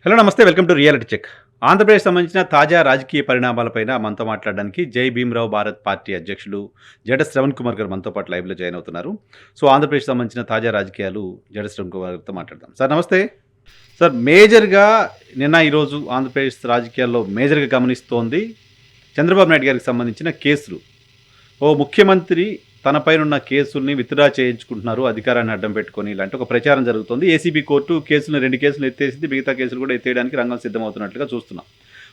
Hello నమస్తే. Welcome to reality check. Andhra Pradesh సంబంధించిన తాజా రాజకీయ పరిణామాలపైన మనతో మాట్లాడడానికి జై భీమ్‌రావ్ భారత్ పార్టీ అధ్యక్షులు జడ శ్రవణ్ కుమార్ గారు మనతో పాటు లైవ్‌లో జాయిన్ అవుతున్నారు. సో, ఆంధ్రప్రదేశ్ సంబంధించిన తాజా రాజకీయాలు జడ శ్రవణ్ కుమార్ గారితో మాట్లాడదాం. సార్ నమస్తే. సార్ మేజర్‌గా నిన్న, ఈరోజు ఆంధ్రప్రదేశ్ రాజకీయాల్లో మేజర్‌గా గమనిస్తోంది చంద్రబాబు నాయుడు గారికి సంబంధించిన కేసులు. ఓ ముఖ్యమంత్రి తన పైనున్న కేసుల్ని విత్‌డ్రా చేయించుకుంటున్నారు అధికారాన్ని అడ్డం పెట్టుకొని, ఇలాంటి ఒక ప్రచారం జరుగుతోంది. ఏసీబీ కోర్టు కేసులు 2 కేసులు ఎత్తేసింది. మిగతా కేసులు కూడా ఎత్తేయడానికి రంగం సిద్ధమవుతున్నట్లుగా చూస్తున్నాం.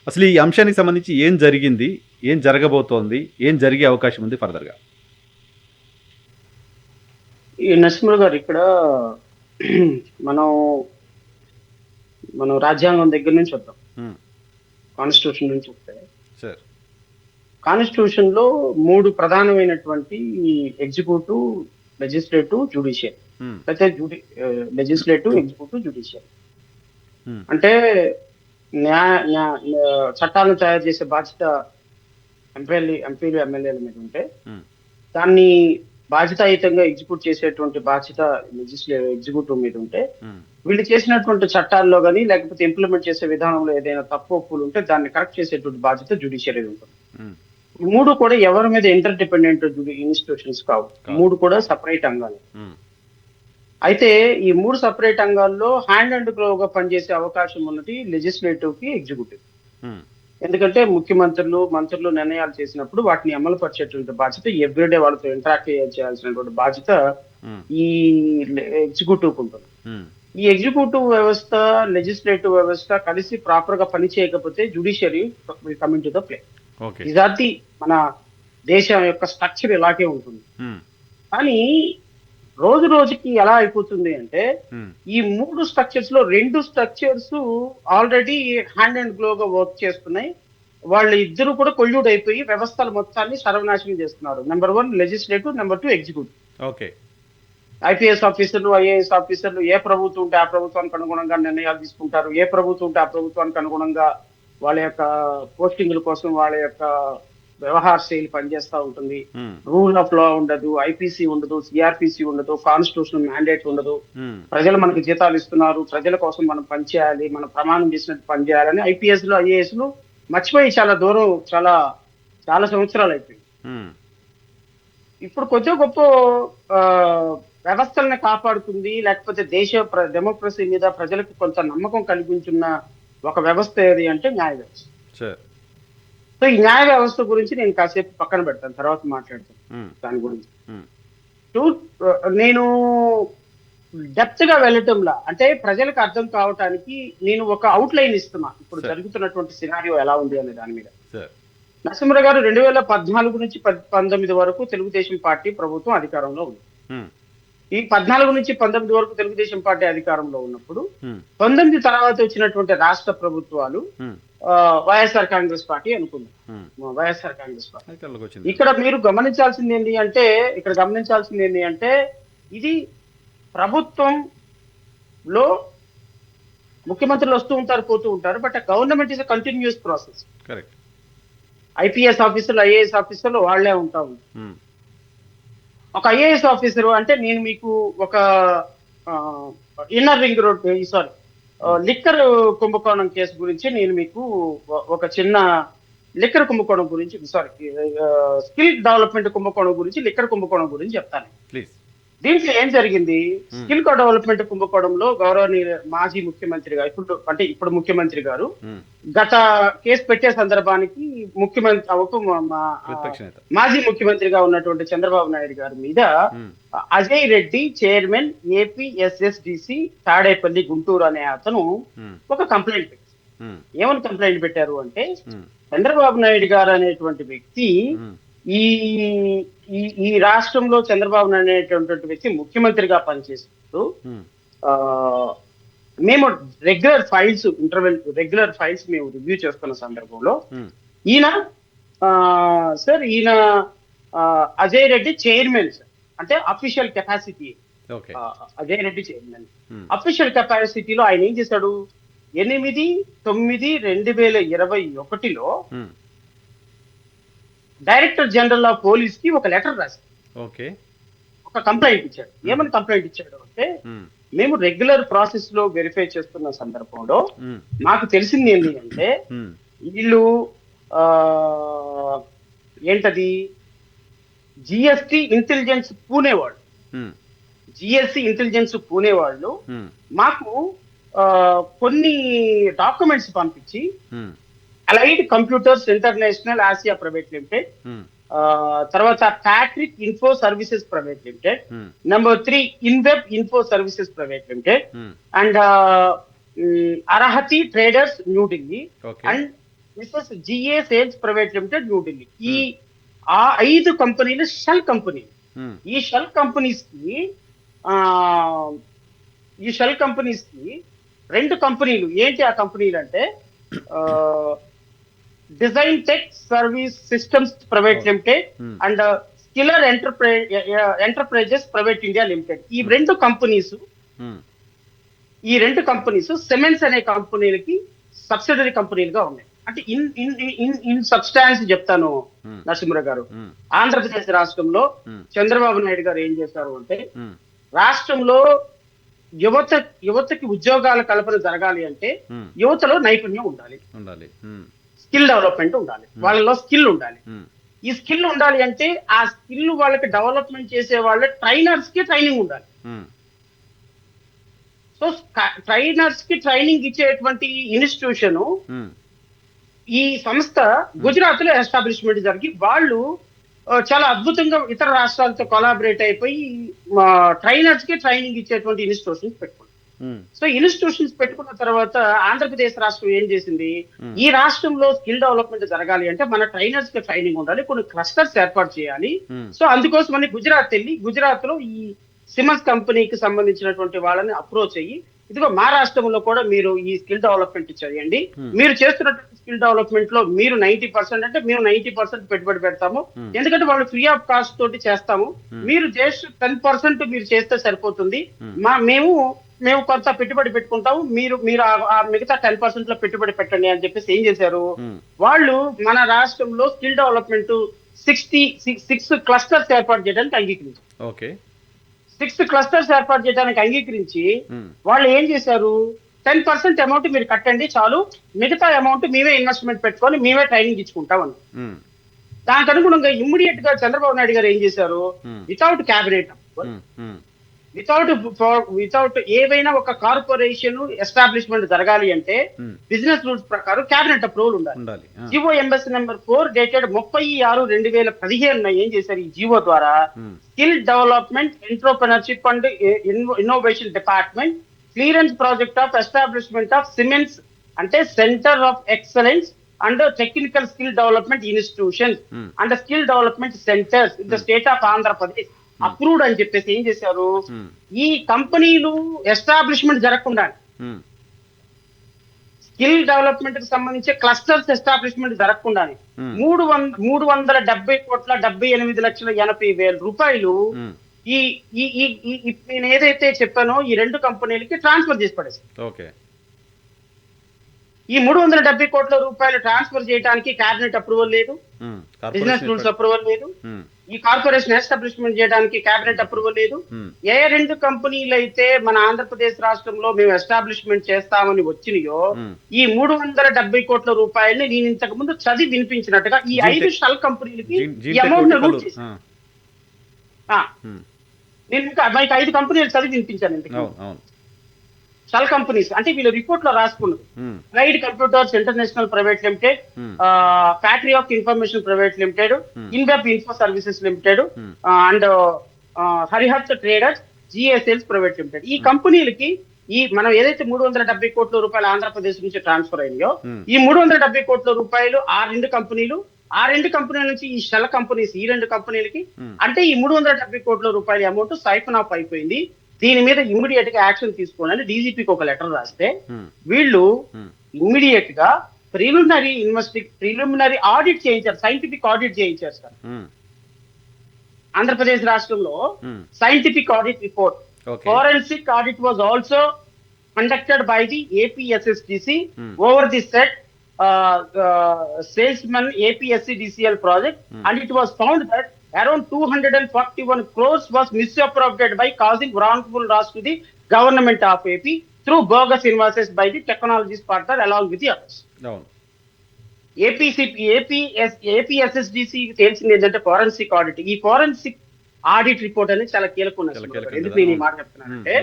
అసలు ఈ అంశానికి సంబంధించి ఏం జరిగింది? ఏం జరగబోతోంది? ఏం జరిగే అవకాశం ఉంది ఫర్దర్‌గా? ఈ నరసింహులు గారు ఇక్కడ మనం మనం రాజ్యాంగం దగ్గర నుంచి వద్దాం. హ్మ్. కాన్స్టిట్యూషన్ నుంచి వస్తే సార్. కాన్స్టిట్యూషన్ లో 3 ప్రధానమైనటువంటి ఎగ్జిక్యూటివ్, లెజిస్లేటివ్, జ్యుడిషియల్. హ్మ్. అయితే లెజిస్లేటివ్, ఎగ్జిక్యూటివ్, జ్యుడిషియల్ హ్మ్. అంటే న్యాయ చట్టాలను తయారు చేసే బాధ్యత ఎంపీలు, ఎమ్మెల్యేల మీద ఉంటే హ్మ్. దాన్ని బాధ్యతాయుతంగా ఎగ్జిక్యూట్ చేసేటువంటి బాధ్యత ఎగ్జిక్యూటివ్ మీద ఉంటే, హ్మ్. వీళ్ళు చేసినటువంటి చట్టాల్లో గాని, లేకపోతే ఇంప్లిమెంట్ చేసే విధానంలో ఏదైనా తప్పు ఒప్పులు ఉంటే దాన్ని కరెక్ట్ చేసేటువంటి బాధ్యత జ్యుడిషియరీ ఉంటుంది. హ్మ్. ఈ 3 కూడా ఎవరి మీద ఇంటర్ డిపెండెంట్ ఇన్స్టిట్యూషన్స్ కావు. కాదు. 3 కూడా సెపరేట్ అంగాలు. హ్మ్. అయితే ఈ 3 సెపరేట్ అంగాల్లో హ్యాండ్ అండ్ గ్లోవ్‌గా పనిచేసే అవకాశం ఉన్నది లెజిస్లేటివ్‌కి, ఎగ్జిక్యూటివ్. హ్మ్. ఎందుకంటే మంత్రులు నిర్ణయాలు చేసినప్పుడు వాటిని అమలు పరిచేటువంటి బాధ్యత ఎవ్రీడే వాళ్ళతో ఇంటరాక్ట్ చేయాల్సినటువంటి బాధ్యత హ్మ్. ఈ ఎగ్జిక్యూటివ్‌కి ఉంటుంది. హ్మ్. ఈ ఎగ్జిక్యూటివ్ వ్యవస్థ, లెజిస్లేటివ్ వ్యవస్థ కలిసి ప్రాపర్ గా పని చేయకపోతే judiciary will come into the play. Okay. ఇదాది మన దేశం యొక్క స్ట్రక్చర్ ఇలాగే ఉంటుంది. హ్మ్. కానీ రోజు రోజుకి ఎలా అయిపోతుంది అంటే, హ్మ్. ఈ 3 స్ట్రక్చర్స్ లో 2 structures already hand and glove గా వర్క్ చేస్తున్నాయి. వాళ్ళు ఇద్దరు కూడా కొల్యూడ్ అయిపోయి వ్యవస్థల మొత్తాన్ని సర్వనాశనం చేస్తున్నారు. Number 1 legislative, number 2 executive. Okay. IPS ఆఫీసర్లు, ఐఏఎస్ ఆఫీసర్లు ఏ ప్రభుత్వం ఉంటే ఆ ప్రభుత్వానికి అనుగుణంగా నిర్ణయాలు తీసుకుంటారు. ఏ ప్రభుత్వం ఉంటే ఆ ప్రభుత్వానికి అనుగుణంగా వాళ్ళ యొక్క పోస్టింగ్‌ల కోసం వాళ్ళ యొక్క వ్యవహార శైలి పనిచేస్తా ఉంటుంది. హ్మ్. రూల్ ఆఫ్ లా ఉండదు. ఐపీసీ ఉండదు. సీఆర్‌పీసీ ఉండదు. కాన్స్టిట్యూషనల్ మ్యాండేట్ ఉండదు. హ్మ్. ప్రజలు మనకు జీతాలు ఇస్తున్నారు. ప్రజల కోసం మనం పనిచేయాలి. మనం ప్రమాణం చేసినట్టు పనిచేయాలని ఐపీఎస్‌లు, ఐఏఎస్‌లు మర్చిపోయి చాలా దూరం చాలా సంవత్సరాలు అయిపోయింది. హ్మ్. ఇప్పుడు కొద్దో గొప్పో వ్యవస్థల్ని కాపాడుతుంది. లేకపోతే డెమోక్రసీ మీద ప్రజలకు కొంత నమ్మకం కలిగించున్న ఒక వ్యవస్థ ఏది అంటే న్యాయ వ్యవస్థ. సార్. సో, ఈ న్యాయ వ్యవస్థ గురించి నేను కాసేపు పక్కన పెడతాను. తర్వాత మాట్లాడతాను హ్మ్. దాని గురించి. హ్మ్. టూ నేను డెప్త్‌గా వెళ్ళటంలా అంటే ప్రజలకు అర్థం కావటానికి నేను ఒక ఔట్‌లైన్ ఇస్తున్నా. ఇప్పుడు సార్. జరుగుతున్నటువంటి సినారియో ఎలా ఉంది అనే దాని మీద. సార్. నరసింహరావు గారు 2014 నుంచి 19 వరకు తెలుగుదేశం పార్టీ ప్రభుత్వం అధికారంలో ఉంది. హ్మ్. ఈ 14 నుంచి 19 వరకు తెలుగుదేశం పార్టీ అధికారంలో ఉన్నప్పుడు, హ్మ్. 19 తర్వాత వచ్చినటువంటి రాష్ట్ర ప్రభుత్వాలు హ్మ్. వైఎస్ఆర్ కాంగ్రెస్ పార్టీ అనుకుందాం. హ్మ్. వైఎస్ఆర్ కాంగ్రెస్ పార్టీ. అధికారంలోకొచ్చింది. ఇక్కడ మీరు గమనించాల్సింది ఏంటి అంటే ఇది ప్రభుత్వంలో ముఖ్యమంత్రులు వస్తూ ఉంటారు, పోతూ ఉంటారు. But government is a continuous process. Correct. IPS ఆఫీసర్లు, ఐఏఎస్ ఆఫీసర్లు వాళ్ళే ఉంటా ఉంటారు. హ్మ్. ఒక ఐఏఎస్ ఆఫీసరు అంటే నేను మీకు ఒక ఆహ్, ఇన్నర్ రింగ్ రోడ్ సారీ హ్మ్. లిక్కర్ కుంభకోణం కేసు గురించి నేను మీకు ఒక చిన్న లిక్కర్ కుంభకోణం గురించి సారీ స్కిల్ డెవలప్‌మెంట్ కుంభకోణం గురించి, లిక్కర్ కుంభకోణం గురించి చెప్తాను. ప్లీజ్. దీంట్లో ఏం జరిగింది? హ్మ్. స్కిల్ డెవలప్‌మెంట్ కుంభకోణంలో గౌరవనీయ మాజీ ముఖ్యమంత్రి గారు ఇప్పుడు ముఖ్యమంత్రి గారు హ్మ్. గత కేసు పెట్టే సందర్భానికి ముఖ్యమంత్రి ప్రతిపక్ష నేత. మాజీ ముఖ్యమంత్రిగా ఉన్నటువంటి చంద్రబాబు నాయుడు గారి మీద హ్మ్. అజయ్ రెడ్డి చైర్మన్ ఏపీఎస్ఎస్డిసి తాడేపల్లి గుంటూరు అనే అతను హ్మ్. ఒక కంప్లైంట్ పెట్టారు. హ్మ్. ఏమని కంప్లైంట్ పెట్టారు అంటే, హ్మ్. చంద్రబాబు నాయుడు గారు అనేటువంటి వ్యక్తి హ్మ్. ఈ ఈ ఈ రాష్ట్రంలో చంద్రబాబు నాయుడు అనేటువంటి వ్యక్తి ముఖ్యమంత్రిగా పనిచేసినప్పుడు హ్మ్. ఆ, మేము రెగ్యులర్ ఫైల్స్ మేము రివ్యూ చేస్తున్న సందర్భంలో హ్మ్. ఈయన ఆ, సార్ ఈయన అజయ్ రెడ్డి చైర్మన్ సార్. అంటే official capacity okay. Ajay Reddy chairman. హ్మ్. అఫీషియల్ కెపాసిటీలో ఆయన ఏం చేశాడు? 8/9/2021లో హ్మ్. డైరెక్టర్ జనరల్ ఆఫ్ పోలీస్ కి ఒక లెటర్ రాశాడు. ఓకే. ఒక కంప్లైంట్ ఇచ్చాడు. హుహు. ఏమని కంప్లైంట్ ఇచ్చాడు అంటే, హ్మ్. మేము రెగ్యులర్ ప్రాసెస్ లో వెరిఫై చేస్తున్న సందర్భంలో ఉమ్, మాకు తెలిసింది ఏంటి అంటే ఉమ్, వీళ్ళు ఆ ఏంటది జిఎస్టి ఇంటెలిజెన్స్ పూణే వాళ్ళు ఉమ్, జిఎస్టి ఇంటెలిజెన్స్ పూణే వాళ్ళు ఉమ్, మాకు ఆ, కొన్ని డాక్యుమెంట్స్ పంపించి ఉమ్, allied computers international Asia private limited, ఉమ్, తర్వాత Patrick info services private limited, um, number 3 ఇన్వెబ్ info services private limited, um, and అర్హతి traders New Delhi, okay. And missus GA sales private limited New Delhi. ఉమ్, ఆ 5 కంపెనీలు shell company. ఉమ్, ఈ shell companies కి ఆ, ఈ shell companies కి 2 కంపెనీలు ఏంటి ఆ కంపెనీలు అంటే design tech service systems private limited um, and Skiller enterprises private India limited. Um, ఈ రెండు కంపెనీస్ సిమెంట్స్ అనే కంపెనీలకి సబ్సిడరీ కంపెనీలుగా ఉన్నాయి. అంటే in in in in substance చెప్తాను ఉమ్, నరసింహ గారు. ఉమ్, ఆంధ్రప్రదేశ్ రాష్ట్రంలో ఉమ్, చంద్రబాబు నాయుడు గారు ఏం చేశారు అంటే ఉమ్, రాష్ట్రంలో యువతకి ఉద్యోగాల కల్పన జరగాలి అంటే ఉమ్, యువతలో నైపుణ్యం ఉండాలి, ఉండాలి. ఉమ్, స్కిల్ డెవలప్మెంట్ ఉండాలి, వాళ్ళలో స్కిల్ ఉండాలి. ఉమ్, ఈ స్కిల్ ఉండాలి అంటే ఆ స్కిల్ వాళ్ళకి డెవలప్మెంట్ చేసే వాళ్ళ ట్రైనర్స్ కి ట్రైనింగ్ ఉండాలి. ఉమ్, సో ట్రైనర్స్ కి ట్రైనింగ్ ఇచ్చేటువంటి ఇన్స్టిట్యూషన్ ఉమ్, ఈ సంస్థ గుజరాత్ లో ఎస్టాబ్లిష్మెంట్ జరిగి వాళ్ళు చాలా అద్భుతంగా ఇతర రాష్ట్రాలతో కొలాబరేట్ అయిపోయి ట్రైనర్స్ కి ట్రైనింగ్ ఇచ్చేటువంటి ఇన్స్టిట్యూషన్స్ పెట్టుకున్నారు. ఉమ్, సో ఇన్స్టిట్యూషన్స్ పెట్టుకున్న తర్వాత ఆంధ్రప్రదేశ్ రాష్ట్రం ఏం చేసింది, ఉమ్, ఈ రాష్ట్రంలో స్కిల్ డెవలప్మెంట్ జరగాలి అంటే మన ట్రైనర్స్ కి ట్రైనింగ్ ఉండాలి, కొన్ని క్లస్టర్స్ ఏర్పాటు చేయాలి. ఉమ్, సో అందుకోసం అని గుజరాత్ వెళ్ళి గుజరాత్ లో ఈ సిమన్స్ కంపెనీకి సంబంధించినటువంటి వాళ్ళని అప్రోచ్ అయ్యి ఇదిగో మా రాష్ట్రంలో కూడా మీరు ఈ స్కిల్ డెవలప్మెంట్ చేయండి, Hmm. మీరు చేస్తున్నటువంటి స్కిల్ డెవలప్మెంట్ లో మీరు 90% అంటే మేము 90% పెట్టుబడి పెడతాము, Hmm. ఎందుకంటే వాళ్ళు ఫ్రీ ఆఫ్ కాస్ట్ తోటి చేస్తాము, Hmm. మీరు జస్ట్ 10% మీరు చేస్తే సరిపోతుంది, Hmm. మేము కొంత పెట్టుబడి పెట్టుకుంటాము, మీరు మీరు ఆ మిగతా 10% లో పెట్టుబడి పెట్టండి అని చెప్పేసి ఏం చేశారు, Hmm. వాళ్ళు మన రాష్ట్రంలో స్కిల్ డెవలప్మెంట్ 6 క్లస్టర్స్ ఏర్పాటు చేయడానికి అంగీకరించారు. ఓకే. 6 క్లస్టర్స్ ఏర్పాటు చేయడానికి అంగీకరించి ఉమ్, వాళ్ళు ఏం చేశారు, 10% అమౌంట్ మీరు కట్టండి చాలు, మిగతా అమౌంట్ మేమే ఇన్వెస్ట్మెంట్ పెట్టుకొని మేమే ట్రైనింగ్ ఇచ్చుకుంటాం అని. ఉమ్, దానికి అనుగుణంగా ఇమ్మీడియట్ గా చంద్రబాబు నాయుడు గారు ఏం చేశారు, ఉమ్, వితౌట్ క్యాబినెట్, ఉమ్, ఉమ్, వితౌట్ ఏవైనా ఒక కార్పొరేషన్ ఎస్టాబ్లిష్మెంట్ జరగాలి అంటే ఉమ్, బిజినెస్ రూల్స్ ప్రకారం క్యాబినెట్ అప్రూవల్ ఉండాలి. ఉండాలి. జివో ఎంబసీ నెంబర్ 4 డేటెడ్ 36/2015 ఏం చేశారు, ఈ జివో ద్వారా ఉమ్, skill development entrepreneurship and innovation department clearance project of establishment of cements అంటే centre of excellence and technical skill development institutions um, and skill development centres in the state of Andhra Pradesh approved అని చెప్పేసి ఏం చేశారు, ఉమ్, ఈ కంపెనీలు establishment జరగకుండా ఉమ్, skill development కి సంబంధించి క్లస్టర్స్ ఎస్టాబ్లిష్మెంట్ జరగకుండానే ఉమ్, 370,78,80,000 రూపాయలు ఉమ్, ఈ ఈ ఈ ఈ- నేను ఏదైతే చెప్పానో ఈ 2 కంపెనీలకి ట్రాన్స్ఫర్ చేసి పడేసి, ఓకే. ఈ 370 కోట్ల రూపాయలు ట్రాన్స్ఫర్ చేయడానికి క్యాబినెట్ అప్రూవల్ లేదు, ఉమ్, బిజినెస్ కార్పొరేషన్ రూల్స్ అప్రూవల్ లేదు, ఉమ్, ఈ కార్పొరేషన్ ఎస్టాబ్లిష్మెంట్ చేయడానికి క్యాబినెట్ అప్రూవల్ లేదు. ఉమ్, ఏ 2 కంపెనీలు అయితే మన ఆంధ్రప్రదేశ్ రాష్ట్రంలో మేము ఎస్టాబ్లిష్మెంట్ చేస్తామని వచ్చినాయో ఉమ్, ఈ 370 కోట్ల రూపాయలని నేను ఇంతకు ముందు చదివి వినిపించినట్టుగా ఈ 5 షెల్ కంపెనీలకి ఈ అమౌంట్ రూట్ చేసి నేను ఇంకా మీకు 5 కంపెనీలు చదివి వినిపించాను ఇంతకు. అవును, అవును. షెల్ కంపెనీస్ అంటే వీళ్ళు రిపోర్ట్ లో రాసుకున్నారు, um, Allied computers international private limited, um, factory of information private limited, Inweb info services limited um, and Harihat traders, GSLs private limited. ఈ కంపెనీలకి ఈ మనం ఏదైతే 370 కోట్ల రూపాయలు ఆంధ్రప్రదేశ్ నుంచి ట్రాన్స్ఫర్ అయ్యాయో ఉమ్, ఈ 370 కోట్ల రూపాయలు ఆ 2 కంపెనీల నుంచి ఈ షెల్ కంపెనీస్ ఈ 2 కంపెనీలకి, ఉమ్, అంటే ఈ 370 కోట్ల రూపాయల అమౌంట్ సైఫన్ ఆఫ్ అయిపోయింది, దీని మీద ఇమ్మీడియట్ గా యాక్షన్ తీసుకోండి అని డీజీపీకి ఒక లెటర్ రాస్తే ఉమ్, వీళ్ళు ఉమ్, ఇమ్మీడియట్ గా ప్రిలిమినరీ ఆడిట్ చేయించారు, సైంటిఫిక్ ఆడిట్ చేయించారు సార్. ఉమ్, ఆంధ్రప్రదేశ్ రాష్ట్రంలో ఉమ్, scientific audit report. Okay. Forensic audit was also conducted by the APSSDC Hmm. over the said salesman APSCDCL project, and it was found that around 241 crores was misappropriated by causing wrongful loss to the government of AP through bogus invoices by the technologies partner along with the others. అవును. APSSDC తేల్చింది ఏంటంటే forensic audit. ఈ forensic audit report అనేది చాలా కీలకం చాలా ఉన్నది. కీలకం ఎందుకు కదా. నేను ఈ మాట చెప్తున్నానంటే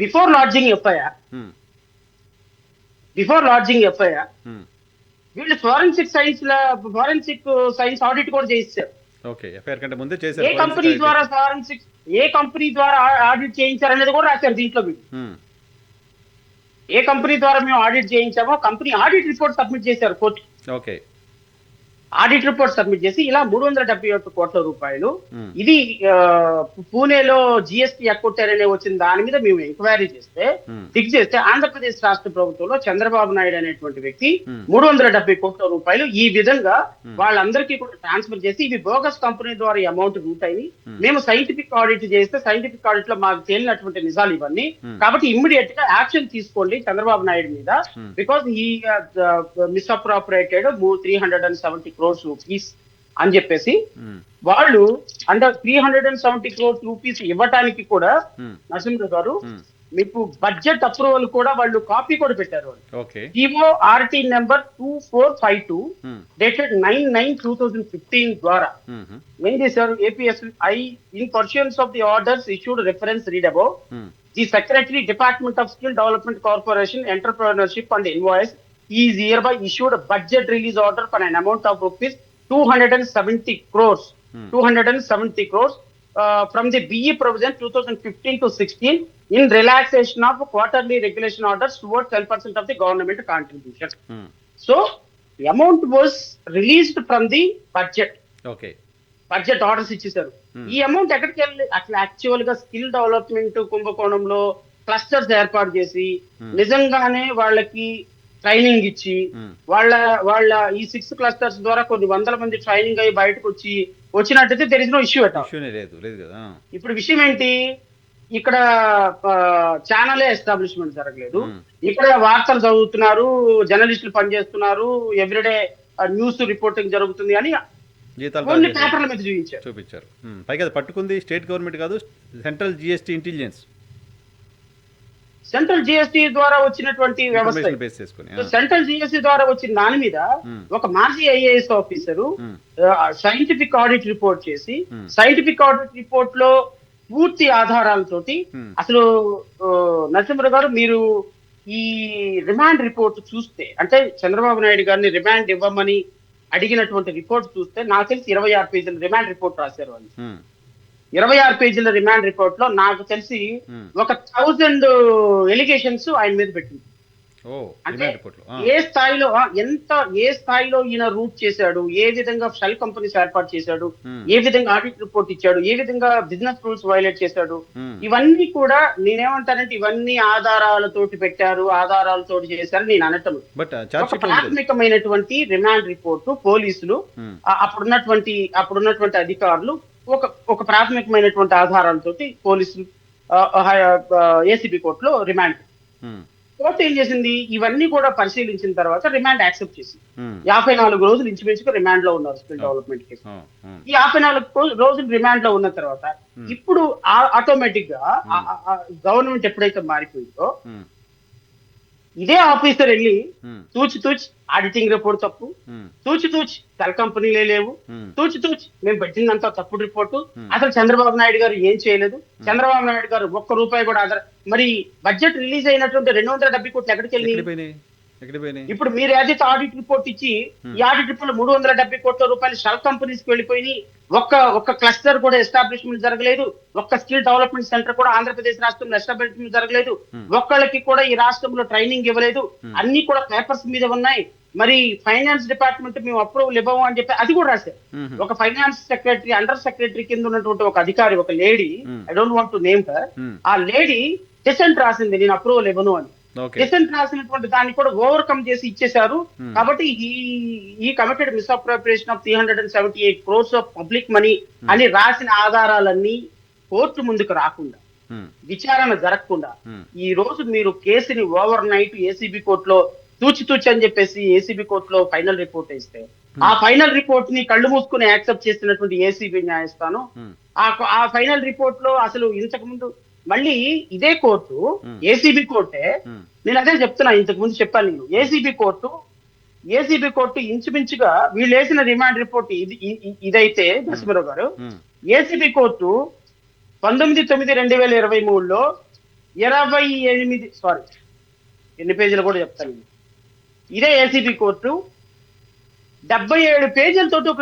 బిఫోర్ లాడ్జింగ్ ఎఫ్ఐఆర్ వీళ్ళు ఫోరెన్సిక్ సైన్స్ ఆడిట్ కూడా చేయిస్తారు. ఓకే, ఎఫ్ఐఆర్ కంటే ముందే ఏ చేశారు. కంపెనీ ద్వారా ఆడిట్ చేయించారు అనేది కూడా రాశారు దీంట్లో. వీళ్ళు ఏ కంపెనీ ద్వారా మేము ఆడిట్ చేయించామో కంపెనీ ఆడిట్ రిపోర్ట్ సబ్మిట్ చేశారు court. Okay, audit report submit చేసి ఇలా 371 కోట్ల రూపాయలు ఇది పూణేలో జిఎస్టీ ఎక్కొట్టారనే వచ్చిన దాని మీద మేము ఎంక్వైరీ చేస్తే ఫిక్స్ చేస్తే ఆంధ్రప్రదేశ్ రాష్ట్ర ప్రభుత్వంలో చంద్రబాబు నాయుడు అనేటువంటి వ్యక్తి 370 కోట్ల రూపాయలు ఈ విధంగా వాళ్ళందరికీ కూడా ట్రాన్స్ఫర్ చేసి ఇవి బోగస్ కంపెనీ ద్వారా ఈ అమౌంట్ రూట్ అయ్యి మేము సైంటిఫిక్ ఆడిట్ చేస్తే సైంటిఫిక్ ఆడిట్ లో మాకు తేలినటువంటి నిజాలు ఇవన్నీ. కాబట్టి ఇమ్మీడియట్ గా యాక్షన్ తీసుకోండి చంద్రబాబు నాయుడు మీద, బికాస్ ఈ మిస్అప్రాపరేటెడ్ 370 crores రూపీస్ అని చెప్పేసి వాళ్ళు అండర్ 370 crores రూపీస్ ఇవ్వటానికి కూడా నరసింహ గారు మీకు బడ్జెట్ అప్రూవల్ కూడా వాళ్ళు కాపీ కూడా పెట్టారు. టీఓఆర్టీ నెంబర్ 2452 డేటెడ్ 9/9/2015 ద్వారా ఏం చేశారు, APSI in pursuance of the orders issued reference read above the secretary department of skill development corporation entrepreneurship and invoice is hereby issued a budget release order for an amount of rupees 270 crores from the BE provision 2015 to 16 in relaxation of quarterly regulation orders towards 10% of the government contribution. So the amount was released from the budget. Okay. Budget orders ఇచ్చేసారు. ఈ amount ఎక్కడికి వెళ్ళి అట్లా actual గా skill development కుంభకోణంలో clusters ఏర్పాటు చేసి నిజంగానే వాళ్ళకి ట్రైనింగ్ ఇచ్చి వాళ్ళ ఈ 6 క్లస్టర్స్ ద్వారా కొన్ని వందల మంది ట్రైనింగ్ అయ్యి బయటకు వచ్చినట్టయితే there is no issue at all. ఇప్పుడు విషయం ఏంటి, ఇక్కడ ఛానల్ ఎస్టాబ్లిష్మెంట్ జరగలేదు, ఇక్కడ వార్తలు చదువుతున్నారు, జర్నలిస్టులు పనిచేస్తున్నారు, ఎవ్రీడే న్యూస్ రిపోర్టింగ్ జరుగుతుంది అని కొన్ని పేపర్ల మీద చూపించారు. పైగా పట్టుకుంది స్టేట్ గవర్నమెంట్ కాదు, central GST intelligence, central GST ద్వారా వచ్చినటువంటి వ్యవస్థ. సెంట్రల్ జిఎస్టీ ద్వారా వచ్చిన దాని మీద ఒక మాజీ IAS officer scientific audit report చేసి సైంటిఫిక్ ఆడిట్ రిపోర్ట్ లో పూర్తి ఆధారాలతోటి అసలు నరసింహరావు గారు మీరు ఈ రిమాండ్ రిపోర్ట్ చూస్తే, అంటే చంద్రబాబు నాయుడు గారిని రిమాండ్ ఇవ్వమని అడిగినటువంటి రిపోర్ట్ చూస్తే నాకు తెలిసి 26 పేజీల రిమాండ్ రిపోర్ట్ రాశారు వాళ్ళు. 26 పేజీల రిమాండ్ రిపోర్ట్ లో నాకు తెలిసి 1000 ఎలిగేషన్స్ ఆయన మీద పెట్టింది. అంటే ఏ స్థాయిలో ఈయన రూట్ చేశాడు, ఏ విధంగా షెల్ కంపెనీస్ ఏర్పాటు చేశాడు, ఏ విధంగా ఆడిట్ రిపోర్ట్ ఇచ్చాడు, ఏ విధంగా బిజినెస్ రూల్స్ వైలేట్ చేశాడు, ఇవన్నీ కూడా నేనేమంటానంటే ఇవన్నీ ఆధారాలతోటి పెట్టారు, ఆధారాలతోటి చేశారు నేను అనటం. ఒక ప్రాథమికమైనటువంటి రిమాండ్ రిపోర్టు పోలీసులు అప్పుడున్నటువంటి అధికారులు ఒక ప్రాథమికమైనటువంటి ఆధారాలతోటి పోలీసులు ఏసీబీ కోర్టులో రిమాండ్. కోర్టు ఏం చేసింది, ఇవన్నీ కూడా పరిశీలించిన తర్వాత రిమాండ్ యాక్సెప్ట్ చేసింది. 54 రోజులు ఇంచుమించుగా రిమాండ్ లో ఉన్నారు స్కిల్ డెవలప్మెంట్ కేసు. ఈ 54 రోజులు రిమాండ్ లో ఉన్న తర్వాత ఇప్పుడు ఆటోమేటిక్ గా గవర్నమెంట్ ఎప్పుడైతే మారిపోయిందో ఇదే ఆఫీసర్ వెళ్ళి తూచి ఆడిటింగ్ రిపోర్ట్ తప్పు, తూచి సెల్ కంపెనీలే లేవు, తూచి మేము పెట్టిందంతా తప్పుడు రిపోర్టు, అసలు చంద్రబాబు నాయుడు గారు ఏం చేయలేదు, చంద్రబాబు నాయుడు గారు ఒక్క రూపాయి కూడా మరి బడ్జెట్ రిలీజ్ అయినటువంటి 270 కోట్లు ఎక్కడికి వెళ్ళి, ఇప్పుడు మీరు ఏదైతే ఆడిట్ రిపోర్ట్ ఇచ్చి ఈ ఆడిట్ రిపోర్ట్ 370 కోట్ల రూపాయలు షెల్ కంపెనీస్ కి వెళ్ళిపోయి ఒక్క క్లస్టర్ కూడా ఎస్టాబ్లిష్మెంట్ జరగలేదు, ఒక్క స్కిల్ డెవలప్మెంట్ సెంటర్ కూడా ఆంధ్రప్రదేశ్ రాష్ట్రంలో ఎస్టాబ్లిష్మెంట్ జరగలేదు, ఒక్కళ్ళకి కూడా ఈ రాష్ట్రంలో ట్రైనింగ్ ఇవ్వలేదు, అన్ని కూడా పేపర్స్ మీద ఉన్నాయి. మరి ఫైనాన్స్ డిపార్ట్మెంట్ మేము అప్రూవల్ ఇవ్వము అని చెప్పి అది కూడా రాశారు. ఒక ఫైనాన్స్ సెక్రటరీ అండర్ సెక్రటరీ కింద ఉన్నటువంటి ఒక అధికారి, ఒక lady, I don't want to name her, ఆ లేడీ డిసెంట్ రాసింది నేను అప్రూవల్ ఇవ్వను అని. డిసెంట్ రాసినటువంటి దాన్ని కూడా ఓవర్కమ్ చేసి ఇచ్చేశారు. కాబట్టి ఈ committed misappropriation of 378 crores of public money అని రాసిన ఆధారాలన్నీ కోర్టు ముందుకు రాకుండా, విచారణ జరగకుండా ఈ రోజు మీరు కేసుని ఓవర్ నైట్ ఏసీబీ కోర్టులో తూచి అని చెప్పేసి ఏసీబీ కోర్టులో ఫైనల్ రిపోర్ట్ ఇస్తే ఆ ఫైనల్ రిపోర్ట్ ని కళ్ళు మూసుకుని యాక్సెప్ట్ చేస్తున్నటువంటి ఏసీబీ న్యాయస్థానం ఆ ఫైనల్ రిపోర్ట్ లో అసలు ఇంతకు ముందు మళ్ళీ ఇదే కోర్టు, ఉమ్, ఏసీబీ కోర్టే, ఉమ్, నేను అదే చెప్తున్నా, ఇంతకు ముందు చెప్పాను నేను. ఏసీబీ కోర్టు ఇంచుమించుగా వీళ్ళు వేసిన రిమాండ్ రిపోర్ట్ ఇదైతే ఉమ్, నరసింహారావు గారు, ఉమ్, ఏసీబీ కోర్టు 19/9/2023 28, సారీ ఎన్ని పేజీలు కూడా చెప్తాను నేను. ఇదే ఏసీబీ కోర్టు 77 పేజీలతోటి ఒక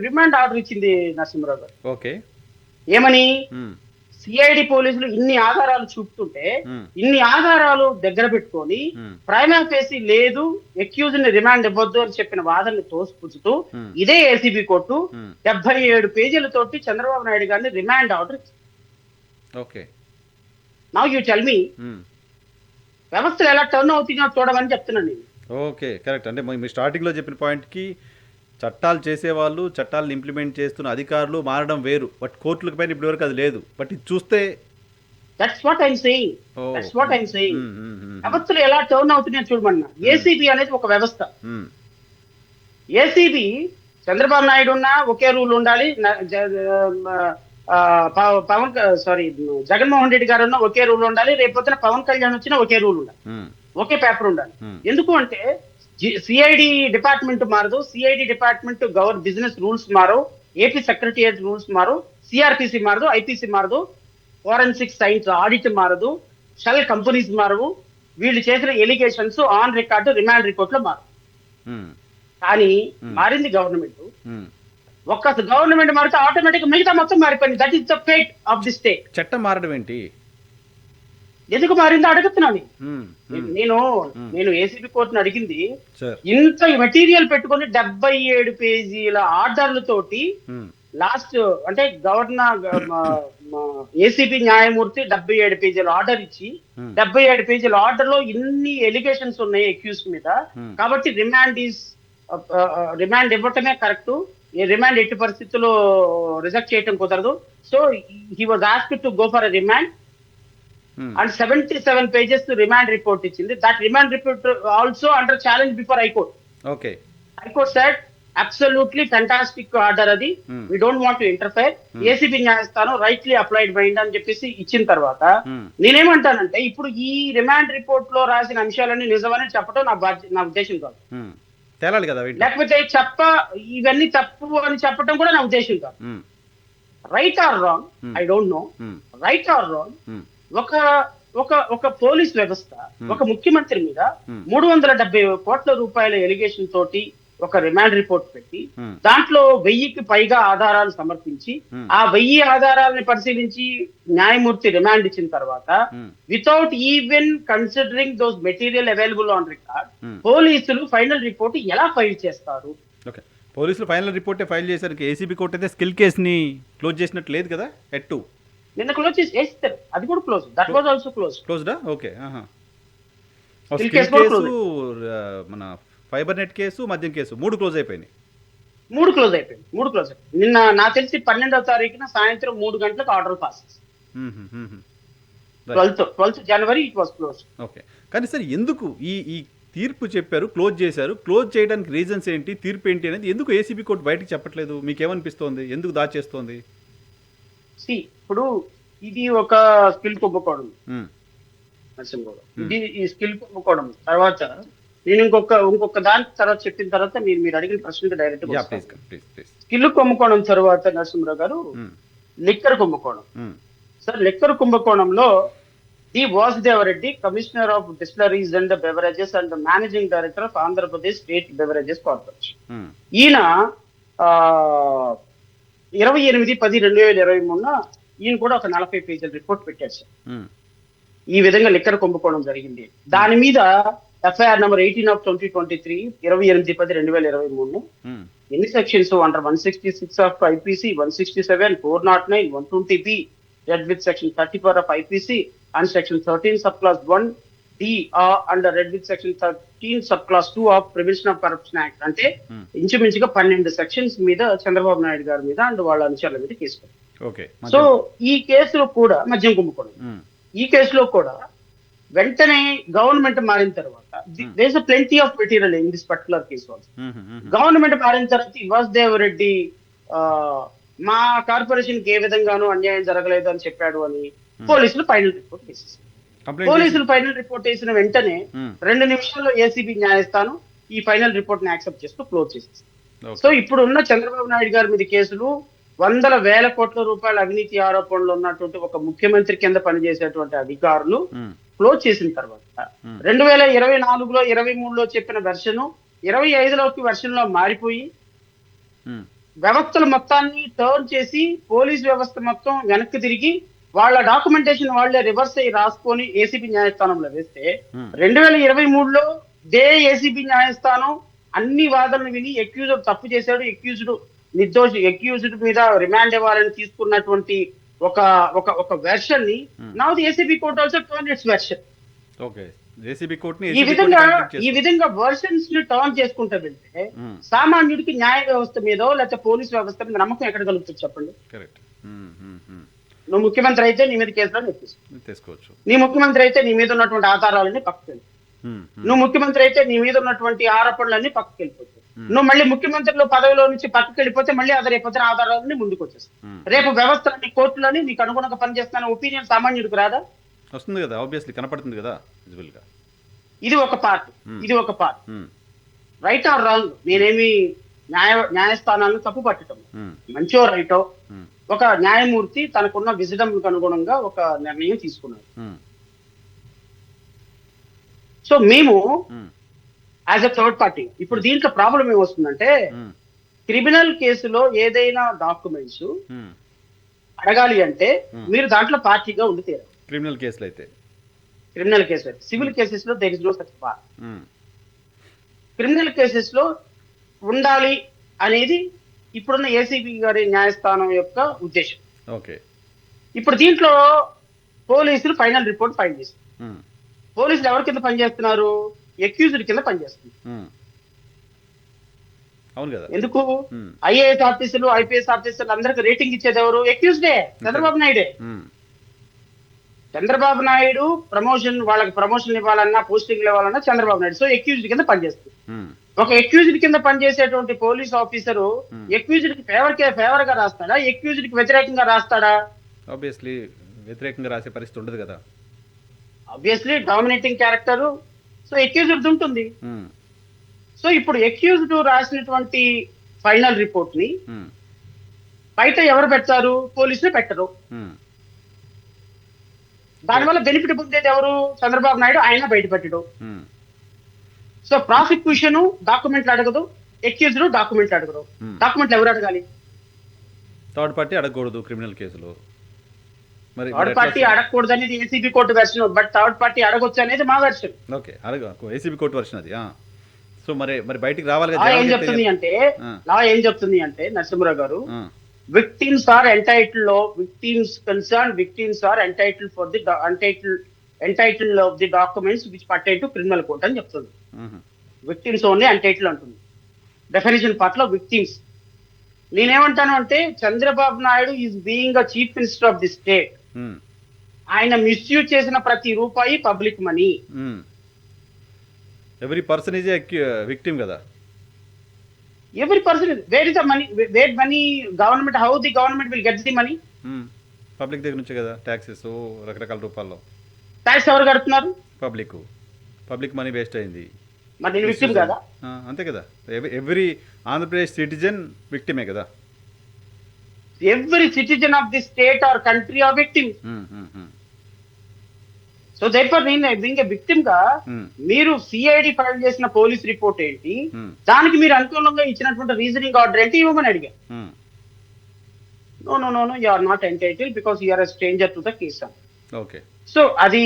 రిమాండ్ ఆర్డర్ ఇచ్చింది నరసింహారావు గారు. ఓకే. ఏమని? ఉమ్, సిఐడి పోలీసులు ఇన్ని ఆధారాలు చూపుతుంటే, ఉమ్, ఇన్ని ఆధారాలు దగ్గర పెట్టుకొని ఉమ్, ప్రైమా ఫేసి లేదు, ఎక్యూజ్ ని రిమాండ్ ఇవ్వద్దు అని చెప్పిన వాదనని తోసిపుచ్చుతూ ఉమ్, ఇదే ఏసీబీ కోర్టు ఉమ్, 77 పేజీలతోటి చంద్రబాబు నాయుడు గారిని రిమాండ్ ఆర్డర్ ఇచ్చింది. Okay. Now you tell me, um, వ్యవస్థలు ఎలా టర్న్ అవుతుందో చూడమని చెప్తున్నాను నేను. Okay, correct. అంటే మీ స్టార్టింగ్లో చెప్పిన పాయింట్కి చట్టాలు చేసేవాళ్ళు, చట్టాలను ఇంప్లిమెంట్ చేస్తున్న అధికారులు మారడం వేరు. బట్ కోర్టులకు పైన ఇప్పటివరకు అది లేదు. బట్ ఇది చూస్తే that's what I'm saying. Oh, that's what I'm saying. Um, um, um, వ్యవస్థలు ఎలా టర్న్ అవుతున్నాయో చూడమన్నా. ఏసీబీ అనేది ఒక వ్యవస్థ. ఉమ్, ఏసీబీ చంద్రబాబు నాయుడు ఉన్నా ఒకే రూల్ ఉండాలి, పవన్ సారీ జగన్మోహన్ రెడ్డి గారు ఉన్నా ఒకే రూల్ ఉండాలి, రేపొద్దున పవన్ కళ్యాణ్ వచ్చినా ఒకే రూల్ ఉండాలి, ఉమ్, ఒకే పేపర్ ఉండాలి. ఉమ్, ఎందుకు అంటే సిఐడి డిపార్ట్మెంట్ మారదు, సిఐడి డిపార్ట్మెంట్ బిజినెస్ రూల్స్ మారవు, ఏపీ సెక్రటరియట్ రూల్స్ మారు, సిఆర్పిసి మారదు, ఐపీసీ మారదు, ఫోరెన్సిక్ సైన్స్ ఆడిట్ మారదు, షెల్ కంపెనీస్ మారవు, వీళ్ళు చేసిన allegations on record remand report లో మారు. ఉమ్, కానీ మారింది గవర్నమెంట్. ఉమ్. ఒక్క గవర్నమెంట్ మారితే ఆటోమేటిక్ మిగతా మొత్తం మారిపోయింది. That is the fate of the state. చట్టం మారడం ఏంటి? ఎందుకు మారిందో అడుగుతున్నాను. ఉమ్, ఉమ్, నేను ఏసీబీ కోర్టును అడిగింది, సార్. ఇంత మెటీరియల్ పెట్టుకొని 77 పేజీల ఆర్డర్లతోటి ఉమ్, లాస్ట్ అంటే గవర్నర్ ఏసీబీ న్యాయమూర్తి 77 పేజీల ఆర్డర్ ఇచ్చి, ఉమ్, 77 పేజీల ఆర్డర్ లో ఇన్ని ఎలిగేషన్స్ ఉన్నాయి అక్యూజ్ మీద, ఉమ్, కాబట్టి రిమాండ్ ఇవ్వటమే కరెక్ట్, రిమాండ్ ఎట్టి పరిస్థితుల్లో రిజెక్ట్ చేయటం కుదరదు. So he was asked to go for a remand um, and 77 pages remand report ఇచ్చింది. That remand report also under challenge before high court. Okay. High court said absolutely fantastic order అది, Hmm. We don't want to interfere, ACB న్యాయస్థానం rightly applied mind అని చెప్పేసి ఇచ్చిన తర్వాత ఉమ్, నేనేమంటానంటే, ఇప్పుడు ఈ రిమాండ్ రిపోర్ట్ లో రాసిన అంశాలన్నీ నిజమని చెప్పడం నా ఉద్దేశం కాదు, ఉమ్. తేలాలి కదా వీటి. లేకపోతే ఇవన్నీ తప్పు అని చెప్పడం కూడా నా ఉద్దేశం కాదు. Um, right or wrong, Hmm. I don't know. Um, right or wrong, um, ఒక ఒక ఒక పోలీస్ వ్యవస్థ ఒక ముఖ్యమంత్రి మీద Hmm. 370 కోట్ల రూపాయల ఎలిగేషన్ తోటి ఒక రిమాండ్ రిపోర్ట్ పెట్టి, ఉమ్, దాంట్లో 1000కి పైగా ఆధారాలు సమర్పించి, Hmm. ఆ 1000 ఆధారాలను పరిశీలించి న్యాయమూర్తి రిమాండ్ ఇచ్చిన తర్వాత, um, without even considering those material available on record, um. పోలీసులు ఫైనల్ రిపోర్ట్ ఎలా ఫైల్ చేస్తారు? ఓకే. పోలీసులు ఫైనల్ రిపోర్టే ఫైల్ చేశారు. ఏసీబీ కోర్టు అయితే స్కిల్ కేసుని క్లోజ్ చేసినట్టు లేదు కదా. ఎట్టు నిన్న క్లోజ్ చేసి వేస్తారు, అది కూడా close. That was also close. క్లోజ్డా? ఓకే. Skill స్కిల్ case కూడా కేసు, మన ఫైబర్ నెట్ కేసు, మద్యం కేసు 3 క్లోజ్ అయిపోయినాయి. 3 క్లోజ్ అయిపోయింది. నిన్న నాకు తెలిసి 12వ తారీఖున సాయంత్రం 3 గంటలకు order pass. Um, um, um, um. Right. 12th January it was close. Okay. కానీ సార్ ఎందుకు ఈ తీర్పు చెప్పారు, క్లోజ్ చేశారు, క్లోజ్ చేయడానికి రీజన్స్ ఏంటి, తీర్పు ఏంటి అనేది ఎందుకు ఏసీబీ కోర్టు బయటకు చెప్పట్లేదు? మీకేమనిపిస్తోంది? ఎందుకు దాచేస్తోంది? ఇప్పుడు ఇది ఒక స్కిల్ కుంభకోణం ఉమ్, నరసింహరావు. ఇది ఈ స్కిల్ కుంభకోణం తర్వాత నేను ఇంకొక దాని తర్వాత చెప్పిన తర్వాత మీరు అడిగిన ప్రశ్నకి direct yeah, please please. Skill కుంభకోణం తర్వాత నరసింహరావు గారు ఉమ్, లిక్కర్ కుంభకోణం. ఉమ్, సార్, లిక్కర్ కుంభకోణంలో D Vasudeva Reddy, commissioner of distilleries and beverages and managing director of Andhra Pradesh state beverages corporation, ఉమ్, ఈయన 28/10/2023 ఈయన కూడా ఒక 40 పేజీల రిపోర్ట్ పెట్టారు సార్. ఉమ్, ఈ విధంగా లిక్కర్ కుంభకోణం జరిగింది. దాని మీద ఎఫ్ఐఆర్ నెంబర్ 18/2023, 28/10/2023 ఉమ్, ఎన్ని sections under 166 of IPC, 167, 409, 120B, red with section 34 of IPC and section 13 sub class 1D under red with section 13 sub class 2 of prevention of corruption act. అంటే ఇంచుమించుగా 12 సెక్షన్స్ మీద చంద్రబాబు నాయుడు గారి మీద అండ్ వాళ్ళ అనుచరుల మీద కేసు పెట్టారు. ఓకే. సో ఈ కేసులో కూడా మద్యం కుంభకోణం, ఉమ్, ఈ కేసులో కూడా వెంటనే గవర్నమెంట్ మారిన తర్వాత there is plenty of material in this particular case also. Um, um, um, government మారిన తర్వాత వాసుదేవ్ రెడ్డి మా కార్పొరేషన్ కి ఏ విధంగానూ అన్యాయం జరగలేదు అని చెప్పాడు అని ఉమ్. పోలీసులు ఫైనల్ రిపోర్ట్ వేసేసారు. కంప్లైంట్ చేసి పోలీసులు ఫైనల్ రిపోర్ట్ వేసిన వెంటనే ఉమ్. 2 నిమిషాల్లో ఏసీబీ న్యాయస్థానం ఈ ఫైనల్ రిపోర్ట్ ని యాక్సెప్ట్ చేస్తూ క్లోజ్ చేసేసింది. So okay. ఇప్పుడు ఉన్న చంద్రబాబు నాయుడు గారి మీద కేసులు వందల వేల కోట్ల రూపాయల అవినీతి ఆరోపణలు ఉన్నటువంటి ఒక ముఖ్యమంత్రి కింద పనిచేసేటువంటి అధికారులు ఉమ్. క్లోజ్ చేసిన తర్వాత ఉమ్. 2024లో 23లో చెప్పిన వెర్షన్ 25లోకి వెర్షన్ లో మారిపోయి ఉమ్. వ్యవస్థలు మొత్తాన్ని టర్న్ చేసి పోలీస్ వ్యవస్థ మొత్తం వెనక్కి తిరిగి వాళ్ళ డాక్యుమెంటేషన్ వాళ్ళే రివర్స్ అయ్యి రాసుకొని ఏసీబీ న్యాయస్థానంలో వేస్తే ఉమ్. 2023లో దే ఏసీబీ న్యాయస్థానం అన్ని వాదనలు విని ఎక్యూజ్డ్ తప్పు చేశాడు, నిర్దోషి ఎక్యూజ్డ్ మీద రిమాండ్ ఇవ్వాలని తీసుకున్నటువంటి ఒక ఒక ఒక వెర్షన్ ని Hmm. Now the ACB court also turn its version. Okay. ACB కోర్టుని ఈ విధంగా వర్షన్స్ ని టర్న్ చేసుకుంటూ వెళ్తే సామాన్యుడికి న్యాయ వ్యవస్థ మీదో లేకపోతే పోలీస్ వ్యవస్థ మీద నమ్మకం ఎక్కడ కలుగుతుంది చెప్పండి. కరెక్ట్. నువ్వు ముఖ్యమంత్రి అయితే నీ మీద కేసులో తీసుకోవచ్చు. నీ ముఖ్యమంత్రి అయితే నీ మీద ఉన్నటువంటి ఆధారాలన్నీ పక్కకి వెళ్ళి నువ్వు ముఖ్యమంత్రి అయితే నీ మీద ఉన్నటువంటి ఆరోపణలన్నీ పక్కకి వెళ్ళిపోతాయి. నువ్వు మళ్ళీ ముఖ్యమంత్రిలో పదవిలో నుంచి పక్కకి వెళ్ళిపోతే మళ్ళీ అది రేపొద్దున ఆధారాలన్నీ ముందుకు వచ్చేస్తాయి. రేపు వ్యవస్థలన్నీ కోర్టులని నీకు అనుగుణంగా పనిచేస్తున్న ఒపీనియన్ సామాన్యుడికి రాదా? వస్తుంది కదా, ఆబ్వియస్లీ కనపడుతుంది కదా విజువల్ గా. ఇది ఒక పార్ట్. రైట్ ఆర్ రాంగ్ నేనేమి న్యాయస్థానాలను తప్పు పట్టడం, మంచో రైటో ఒక న్యాయమూర్తి తనకున్న విజడం అనుగుణంగా ఒక నిర్ణయం తీసుకున్నారు. సో మేము యాజ్ అ థర్డ్ పార్టీ ఇప్పుడు దీంట్లో ప్రాబ్లం ఏమొస్తుందంటే క్రిమినల్ కేసులో ఏదైనా డాక్యుమెంట్స్ అడగాలి అంటే మీరు దాంట్లో పార్టీగా ఉండి తీరాలి. క్రిమినల్ కేసులు అయితే క్రిమినల్ కేసు సివిల్ కేసెస్ లో there is no such part. Criminal cases లో ఉండాలి అనేది ఇప్పుడున్న ఏసీబీ గారి న్యాయస్థానం యొక్క ఉద్దేశం. ఓకే. ఇప్పుడు దీంట్లో పోలీసులు ఫైనల్ రిపోర్ట్ ఫైల్ చేస్తారు. పోలీసులు ఎవరి కింద పనిచేస్తున్నారు? ఎక్యూజ్డ్ కింద పనిచేస్తున్నారు. అవును కదా. ఎందుకు? ఐఏఎస్ ఆఫీసర్లు ఐపీఎస్ ఆఫీసర్లు అందరికి రేటింగ్ ఇచ్చేది ఎవరు? ఎక్యూజ్డే, చంద్రబాబు నాయుడే. చంద్రబాబు నాయుడు వాళ్ళకి ప్రమోషన్ ఇవ్వాలన్నా పోస్టింగ్ ఇవ్వాలన్నా చంద్రబాబు నాయుడు. సో ఎక్యూజ్డ్ కింద పనిచేస్తుంది. ఒక ఎక్యూజ్డ్ కింద పనిచేసేటువంటి పోలీస్ ఆఫీసరు ఎక్యూజ్డ్ కి ఫేవర్ గా రాస్తాడా, ఎక్యూజ్డ్ కి వ్యతిరేకంగా రాస్తాడా? ఆబ్వియస్లీ వ్యతిరేకంగా రాసే పరిస్థితి ఉండదు కదా. Obviously dominating character so accused ఉంటుంది. సో ఇప్పుడు ఎక్యూజ్డ్ రాసినటువంటి ఫైనల్ రిపోర్ట్ ని బయట ఎవరు పెడతారు? పోలీసులు పెట్టరు. దానివల్ల బెనిఫిట్ పొందేది ఎవరు? చంద్రబాబు నాయుడు. ఆయన బయట పెట్టడు. సో ప్రాసిక్యూషన్ డాక్యుమెంట్లు అడగదు, ఎక్యూజ్డ్ డాక్యుమెంట్లు అడగదు. డాక్యుమెంట్లు ఎవరు అడగాలి? థర్డ్ పార్టీ అడగకూడదు క్రిమినల్ కేసులో. మరి థర్డ్ పార్టీ అడగకూడదు అనేది ACB court version, but third party అడగొచ్చు అనేది మా version. Okay, ACB court version అది. సో మరి బయటికి రావాలి కదా. లా ఏం చెప్తుంది అంటే నరసింహరావు గారు, victims are entitled for the entitled of the documents which pertain to criminal court అని చెప్తుంది. విక్టిమ్స్ ఓన్లీ ఎంటైటిల్ అంటుంది డెఫినేషన్ పార్ట్ లో విక్టిమ్స్. నేనేమంటాను అంటే Chandrababu Naidu is being a chief minister of the state. ఆయన మిస్యూజ్ చేసిన ప్రతి రూపాయి public money. Every person is victim కదా. Every person is, where is the money? Where money? Government? How the government will get the money? Public దగ్గర నుంచే కదా. Taxes రకరకాల రూపాల్లో. ట్యాక్స్ ఎవరు కడుతున్నారు? పబ్లిక్ మనీ వేస్ట్ అయింది. మరి నేను విక్టిమ్ కదా. అంతే కదా. ఎవ్రీ ఆంధ్రప్రదేశ్ సిటిజన్ విక్టిమే కదా. Every citizen of the state or country or victim. So therefore నేను బీయింగ్ ఏ విక్టిమ్ గా మీరు సిఐడి ఫైల్ చేసిన పోలీస్ రిపోర్ట్ ఏంటి, దానికి మీరు అనుకూలంగా ఇచ్చినటువంటి రీజనింగ్ ఆర్డర్ ఏంటి ఇవ్వమని అడిగా. No you are not entitle because you are a stranger to the case. Okay. So అది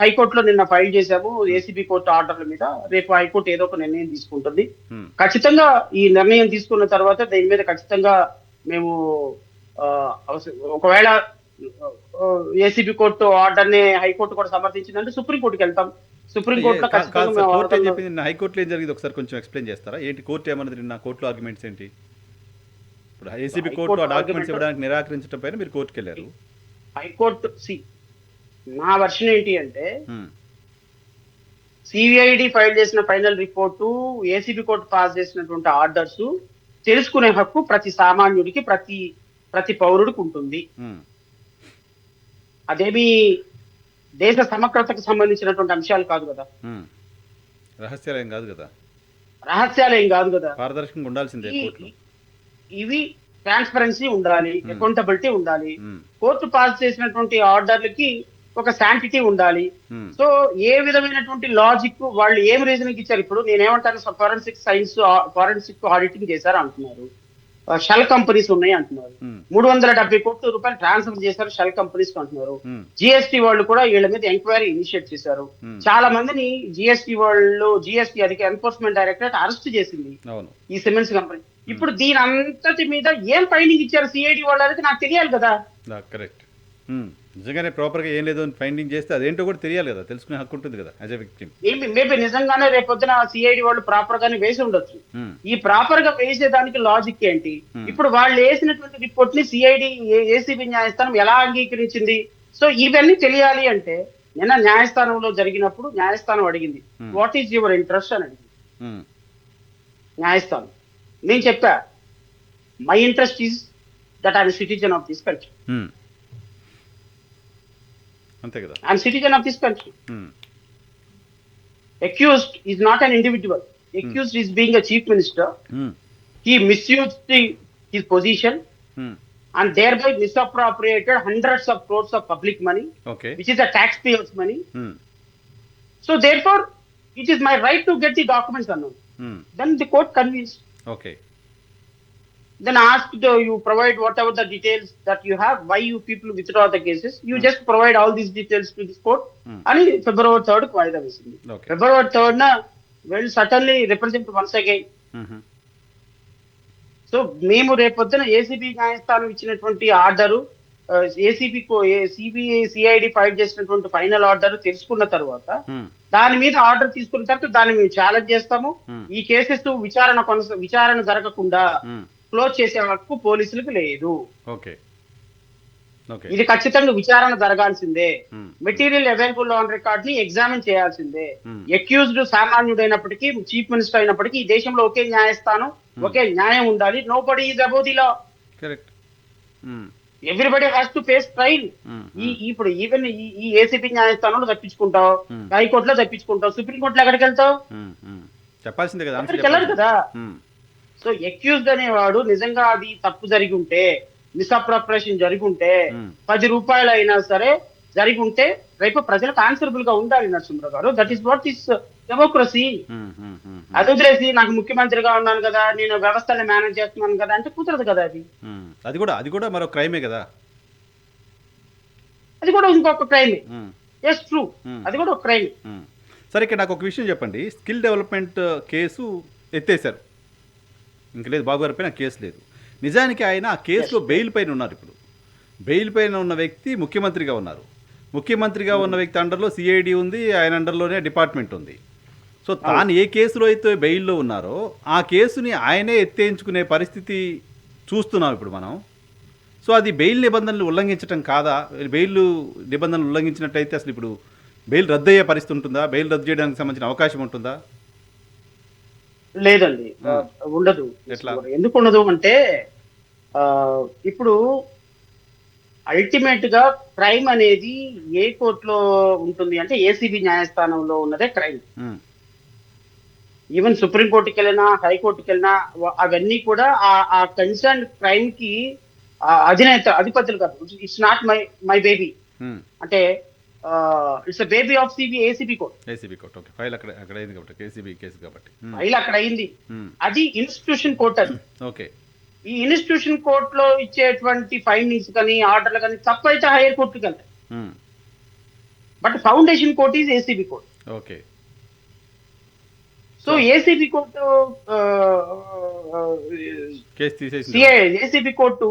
హైకోర్టులో నిన్న ఫైల్ చేశాము ఏసీబీ కోర్టు ఆర్డర్ల మీద. రేపు హైకోర్టు ఏదో ఒక నిర్ణయం తీసుకుంటుంది. ఖచ్చితంగా ఈ నిర్ణయం తీసుకున్న తర్వాత దీని మీద ఖచ్చితంగా మేము ఒకవేళ ఏసీబీ కోర్టు ఆర్డర్ ని హైకోర్టు కూడా సమర్థించిందంటే సుప్రీంకోర్టుకి వెళ్తాం. సుప్రీంకోర్టులో హైకోర్టులో ఏం జరిగింది ఒకసారి కొంచెం ఎక్స్ప్లెయిన్ చేస్తారా? ఏంటి కోర్టు ఏమన్నది నిన్న? కోర్టులో ఆర్గ్యుమెంట్స్ ఏంటి? ఇప్పుడు ఏసీబీ కోర్టు ఆ డాక్యుమెంట్స్ ఇవ్వడానికి నిరాకరించడం పైన మీరు కోర్టుకి వెళ్ళారు. హైకోర్టు నా వర్షన్ ఏంటి అంటే సిబిఐడి ఫైల్ చేసిన final report, ACB court pass చేసినటువంటి ఆర్డర్స్ తెలుసుకునే హక్కు ప్రతి సామాన్యుడికి, ప్రతి ప్రతి పౌరుడికి ఉంటుంది. ఉమ్, అదేమి దేశ సమగ్రతకు సంబంధించినటువంటి అంశాలు కాదు కదా, ఉమ్. రహస్యాలు ఏం కాదు కదా, రహస్యాలు ఏం కాదు కదా. పారదర్శకంగా ఉండాల్సిందే ఈ కోర్టులో. ఇవి ట్రాన్స్పరెన్సీ ఉండాలి, ఉమ్, అకౌంటబిలిటీ ఉండాలి, ఉమ్, కోర్టు పాస్ చేసినటువంటి ఆర్డర్లకి ఒక శాంటిటీ ఉండాలి. ఉమ్, సో ఏ విధమైనటువంటి లాజిక్ వాళ్ళు ఏం రీజనింగ్ ఇచ్చారు? ఇప్పుడు నేనేమంటాను, ఫారెన్సిక్ సైన్స్, ఫారెన్సిక్ ఆడిటింగ్ చేశారు అంటున్నారు, షెల్ కంపెనీస్ ఉన్నాయి అంటున్నారు, ఉమ్, 370 కోట్ల రూపాయలు ట్రాన్స్ఫర్ చేశారు షెల్ కంపెనీస్ అంటున్నారు. ఉమ్, జిఎస్టీ వాళ్ళు కూడా వీళ్ళ మీద ఎంక్వైరీ ఇనిషియేట్ చేశారు. ఉమ్. చాలా మందిని జిఎస్టీ ఎన్ఫోర్స్మెంట్ డైరెక్టరేట్ అరెస్ట్ చేసింది అవును. ఈ సిమెంట్స్ కంపెనీ. ఇప్పుడు దీని అంతటి మీద ఏం ఫైండింగ్ ఇచ్చారు సిఐడి వాళ్ళకి నాకు తెలియాలి కదా. కరెక్ట్. నిజంగానే ప్రాపర్గా ఏం లేదు అని ఫైండింగ్ చేస్తే అదేంటో కూడా తెలియాలి కదా, తెలుసుకునే హక్కు ఉంటుంది కదా యాజ్ ఎ విక్టిమ్. మేబీ నిజంగానే రేపొద్దున సిఐడి వాళ్ళు ప్రాపర్ గానే వేసి ఉండొచ్చు. ఈ ప్రాపర్ గా వేసేదానికి లాజిక్ ఏంటి? ఇప్పుడు వాళ్ళు వేసినటువంటి రిపోర్ట్ ని సిఐడి ఏసీబీ న్యాయస్థానం ఎలా అంగీకరించింది? సో ఇవన్నీ తెలియాలి అంటే నిన్న న్యాయస్థానంలో జరిగినప్పుడు న్యాయస్థానం అడిగింది, వాట్ ఈజ్ యువర్ ఇంట్రెస్ట్ అని అడిగింది న్యాయస్థానం. నేను చెప్పా, my interest is that I'm citizen of this country. అంతే కదా. I'm citizen of this country. Accused is not an individual. Accused is being a chief minister. He misused his position and thereby misappropriated hundreds of crores of public money, okay. which is the taxpayers' money. So therefore, it is my right to get the documents unknown. Then the court convinced. Okay. Then asked, you provide whatever the details that you have. Why you people withdraw the cases? You just provide all these details to this court. And February 3rd వాయిదా వేసింది. Okay. February 3rd will certainly represent once again. So మేము రేపొద్దున ACB న్యాయస్థానం ఇచ్చినటువంటి order, CID file చేసినటువంటి final order తెలుసుకున్న తర్వాత దాని మీద ఆర్డర్ తీసుకున్న తర్వాత దాన్ని మేము ఛాలెంజ్ చేస్తాము. ఈ కేసెస్ విచారణ జరగకుండా క్లోజ్ చేసే హక్కు పోలీసులకు లేదు. ఓకే. ఓకే. ఇది ఖచ్చితంగా విచారణ జరగాల్సిందే. మెటీరియల్ అవైలబుల్ ఆన్ రికార్డ్ ని ఎగ్జామిన్ చేయాల్సిందే. అక్యూజ్డ్ సామాన్యుడైనప్పటికీ, చీఫ్ మినిస్టర్ అయినప్పటికీ ఈ దేశంలో ఒకే న్యాయస్థానం, ఒకే న్యాయం ఉండాలి. Nobody is above the law. Correct. Everybody has to face trial. ఇప్పుడు ఈవెన్ ఈ ఏసీబీ న్యాయస్థానంలో తప్పించుకుంటావు, హైకోర్టులో తప్పించుకుంటావు, సుప్రీంకోర్టులో ఎక్కడికి వెళ్తావు? చెప్పాల్సిందే కదా, ఎక్కడికి వెళ్ళరు కదా. సో అక్యూజ్డ్ అనేవాడు నిజంగా అది తప్పు జరిగి ఉంటే, మిస్అప్రోప్రియేషన్ జరిగి ఉంటే, 10 రూపాయలు అయినా సరే జరిగి ఉంటే రేపు ప్రజలకు ఆన్సరబుల్ గా ఉండాలి నరసింహరావు గారు. That is what is democracy. అది వదిలేసి నాకు ముఖ్యమంత్రిగా ఉన్నాను కదా, నేను వ్యవస్థని మేనేజ్ చేస్తున్నాను కదా అంటే కుదరదు కదా. అది కూడా మరో క్రైమే కదా. అది కూడా ఇంకొక క్రైమే. ఎస్ ట్రూ, అది కూడా ఒక క్రైమే. సరే, ఇక్కడ నాకు ఒక విషయం చెప్పండి. స్కిల్ డెవలప్మెంట్ కేసు ఎత్తేసారు, ఇంక లేదు, బాబు గారి పైన కేసు లేదు. నిజానికి ఆయన ఆ కేసులో బెయిల్ పైన ఉన్నారు. ఇప్పుడు బెయిల్ పైన ఉన్న వ్యక్తి ముఖ్యమంత్రిగా ఉన్నారు. ముఖ్యమంత్రిగా ఉన్న వ్యక్తి అండర్లో సిఐడి ఉంది, ఆయన అండర్లోనే డిపార్ట్మెంట్ ఉంది. సో తాను ఏ కేసులో అయితే బెయిల్లో ఉన్నారో ఆ కేసుని ఆయనే ఎత్తేయించుకునే పరిస్థితి చూస్తున్నాం ఇప్పుడు మనం. సో అది బెయిల్ నిబంధనలు ఉల్లంఘించడం కాదా? బెయిల్ నిబంధనలు ఉల్లంఘించినట్టయితే అసలు ఇప్పుడు బెయిల్ రద్దు అయ్యే పరిస్థితి ఉంటుందా? బెయిల్ రద్దు చేయడానికి సంబంధించిన అవకాశం ఉంటుందా? లేదండి, ఉండదు. ఎట్లా? ఎందుకు ఉండదు అంటే ఇప్పుడు అల్టిమేట్ గా క్రైమ్ అనేది ఏ కోర్టులో ఉంటుంది అంటే ఏసీబీ న్యాయస్థానంలో ఉన్నదే క్రైమ్. ఈవెన్ సుప్రీం కోర్టుకి వెళ్ళినా, హైకోర్టుకి వెళ్ళినా అవన్నీ కూడా ఆ కన్సర్న్ క్రైమ్ కి అధిపతులు కాదు. ఇట్స్ నాట్ మై బేబీ అంటే it's baby of ACB court. Okay. File అక్కడ అయింది కాబట్టి, ఏసీబీ కేసు కాబట్టి ఫైల్ అక్కడ అయింది. అది ఇన్స్టిట్యూషన్ కోర్ట్. అది ఓకే. ఈ ఇన్స్టిట్యూషన్ కోర్ట్ లో ఇచ్చేటువంటి ఫైండింగ్స్ కానీ ఆర్డర్లు కానీ తప్పైతే హైయర్ కోర్టుకి వెళ్తాయి. But foundation court is ACB court. Okay. So ACB court ACB court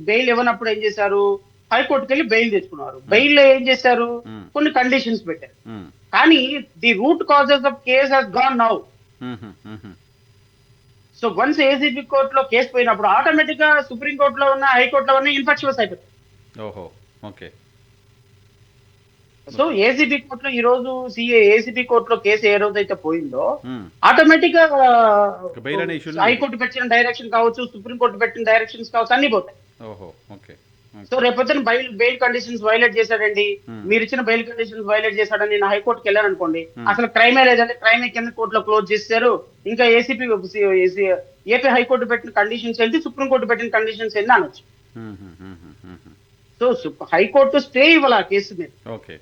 bail ఇవ్వనప్పుడు ఏం చేశారు? హైకోర్టుకి వెళ్ళి బెయిల్ తెచ్చుకున్నారు. బెయిల్ లో ఏం చేశారు? కొన్ని కండిషన్స్ పెట్టారు. కానీ the root causes of case has gone now. So once ACB కోర్టులో కేసు పోయినప్పుడు ఆటోమేటిక్ గా సుప్రీం కోర్టులో ఉన్న, హైకోర్టులో ఉన్న ఇన్ఫెక్షన్స్ అయిపోతాయి. ఓహో. ఓకే. సో ఏసీబీ కోర్టులో ఈ రోజు ఏసీబీ కోర్టులో కేసు ఏ రోజైతే పోయిందో ఉమ్. ఆటోమేటిక్ గా బెయిల్ అనే ఇష్యూ హైకోర్టు పెట్టిన డైరెక్షన్ కావచ్చు, సుప్రీంకోర్టు పెట్టిన డైరెక్షన్స్ కావచ్చు, అన్ని పోతాయి. ఓహో ఓకే సో రేపొద్దున బెయిల్ కండిషన్స్ వైలేట్ చేశాడండి, మీరు ఇచ్చిన బెయిల్ కండిషన్స్ వైలేట్ చేశాడని నేను హైకోర్టుకి వెళ్ళాను అనుకోండి, అసలు క్రైమే లేదంటే క్రైమే కింద కోర్టులో క్లోజ్ చేశారు. ఇంకా ఏపీ హైకోర్టు పెట్టిన కండిషన్స్ ఏంటి, సుప్రీంకోర్టు పెట్టిన కండిషన్స్ ఏంటి అనొచ్చు. సో హైకోర్టు స్టే ఇవ్వాలి ఆ కేసు మీద. ఓకే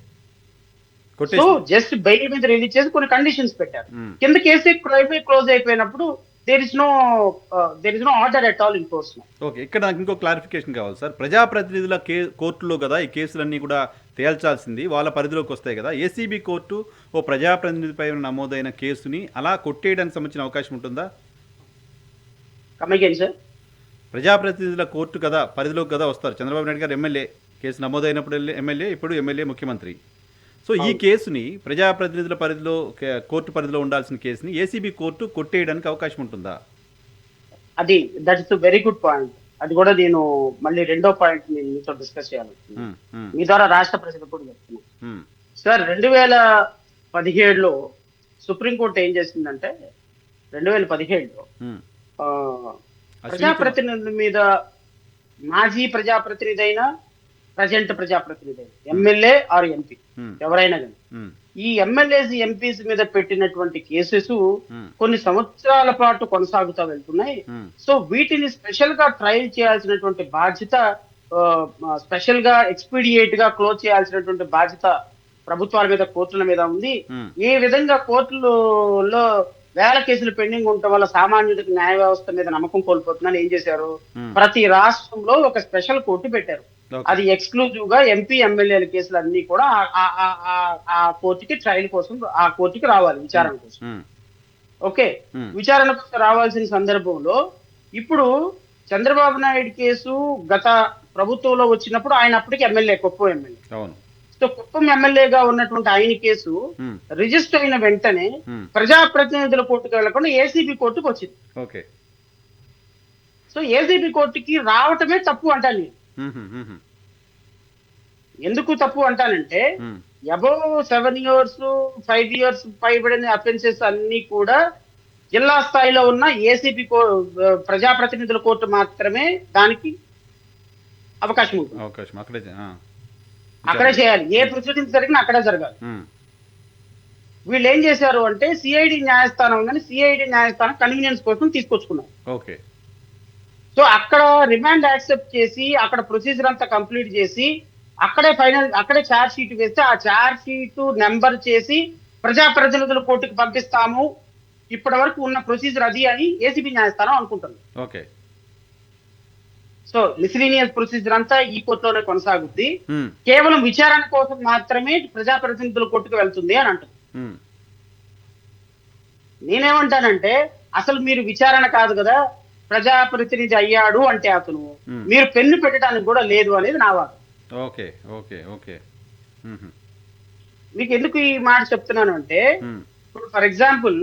సో జస్ట్ బెయిల్ మీద రిలీజ్ చేసి కొన్ని కండిషన్స్ పెట్టారు. కింద కేసు క్రైమే క్లోజ్ అయిపోయినప్పుడు there is no order at all in force. Okay, ఇక్కడ నాకు ఇంకో క్లారిఫికేషన్ కావాలి సార్. ప్రజాప్రతినిధుల కోర్టులో కదా ఈ కేసులన్నీ కూడా తేల్చాల్సింది, వాళ్ళ పరిధిలోకి వస్తాయి కదా. ఏసీబీ కోర్టు ఓ ప్రజాప్రతినిధిపై నమోదైన కేసుని అలా కొట్టేయడానికి సంబంధించిన అవకాశం ఉంటుందా? కమిగేన్ సార్, ప్రజాప్రతినిధుల కోర్టు కదా పరిధిలోకి కదా వస్తారు. చంద్రబాబు నాయుడు గారు ఎమ్మెల్యే, కేసు నమోదైనప్పుడు ఎమ్మెల్యే, ఇప్పుడు ఎమ్మెల్యే ముఖ్యమంత్రి. సో ఈ కేసుని ప్రజాప్రతినిధుల పరిధిలో కోర్టు పరిధిలో ఉండాల్సిన కేసుని ఏసీబీ కోర్టు కొట్టేయడానికి అవకాశం ఉంటుందా? అది that is very good point. అది కూడా నేను మళ్ళీ రెండో పాయింట్ మీతో డిస్కస్ చేయాలి, మీ ద్వారా రాష్ట్ర ప్రజలకు కూడా చెప్తున్నాను సార్. 2017లో సుప్రీంకోర్టు ఏం చేసిందంటే 2017లో ప్రజాప్రతినిధుల మీద మాజీ ప్రజాప్రతినిధి అయినా ప్రజెంట్ ప్రజాప్రతినిధి అయినా ఎమ్మెల్యే ఆర్ ఎంపీ ఎవరైనా కానీ ఈ ఎమ్మెల్యేస్ ఎంపీస్ మీద పెట్టినటువంటి కేసెస్ కొన్ని సంవత్సరాల పాటు కొనసాగుతూ వెళ్తున్నాయి. సో వీటిని స్పెషల్ గా ట్రయల్ చేయాల్సినటువంటి బాధ్యత, స్పెషల్ గా ఎక్స్పీడియేట్ గా క్లోజ్ చేయాల్సినటువంటి బాధ్యత ప్రభుత్వాల మీద, కోర్టుల మీద ఉంది. ఏ విధంగా కోర్టులలో వేల కేసులు పెండింగ్ ఉండటం వల్ల సామాన్యుడికి న్యాయ వ్యవస్థ మీద నమ్మకం కోల్పోతుందని ఏం చేశారు, ప్రతి రాష్ట్రంలో ఒక స్పెషల్ కోర్టు పెట్టారు. అది ఎక్స్క్లూజివ్ గా ఎంపీ ఎమ్మెల్యేల కేసులు అన్ని కూడా ఆ కోర్టుకి ట్రయల్ కోసం ఆ కోర్టుకి రావాలి విచారణ కోసం. ఓకే, విచారణ కోసం రావాల్సిన సందర్భంలో ఇప్పుడు చంద్రబాబు నాయుడు కేసు గత ప్రభుత్వంలో వచ్చినప్పుడు ఆయన అప్పటికి MLA, Kuppam MLA. So Kuppam ఎమ్మెల్యేగా ఉన్నటువంటి ఆయన కేసు రిజిస్టర్ అయిన వెంటనే ప్రజాప్రతినిధుల కోర్టుకు వెళ్లకుండా ఏసీబీ కోర్టుకు వచ్చింది. సో ఏసీబీ కోర్టుకి రావటమే తప్పు అంటాను నేను. ఎందుకు తప్పు అంటానంటే అబౌవ్ 7 years 5 years పైబడిన అఫెన్సెస్ అన్ని కూడా జిల్లా స్థాయిలో ఉన్న ఏసీబీ ప్రజాప్రతినిధుల కోర్టు మాత్రమే దానికి అవకాశం ఉంటుంది. అక్కడే చేయాలి, ఏ ప్రొసీడింగ్ జరిగినా అక్కడే జరగాలి. వీళ్ళు ఏం చేశారు అంటే సిఐడి న్యాయస్థానం కానీ సిఐడి న్యాయస్థానం కన్వీనియన్స్ కోసం తీసుకొచ్చుకున్నారు. సో అక్కడ రిమాండ్ యాక్సెప్ట్ చేసి అక్కడ ప్రొసీజర్ అంతా కంప్లీట్ చేసి అక్కడే ఛార్జ్ షీట్ వేస్తే ఆ ఛార్జ్ షీట్ నెంబర్ చేసి ప్రజాప్రతినిధుల కోర్టుకు పంపిస్తాము, ఇప్పటి వరకు ఉన్న ప్రొసీజర్ అది అని ఏసీబీ న్యాయస్థానం అనుకుంటుంది. సో మిస్లీనియస్ ప్రొసీజర్ అంతా ఈ కోర్టులోనే కొనసాగుద్ది, కేవలం విచారణ కోసం మాత్రమే ప్రజాప్రతినిధుల కోర్టుకు వెళ్తుంది అని అంటుంది. నేనేమంటానంటే అసలు మీరు విచారణ కాదు కదా, ప్రజాప్రతినిధి అయ్యాడు అంటే అతను మీరు పెన్ను పెట్టడానికి కూడా లేదు అనేది నా వాదన. మీకు ఎందుకు ఈ మాట చెప్తున్నాను అంటే ఇప్పుడు ఫర్ ఎగ్జాంపుల్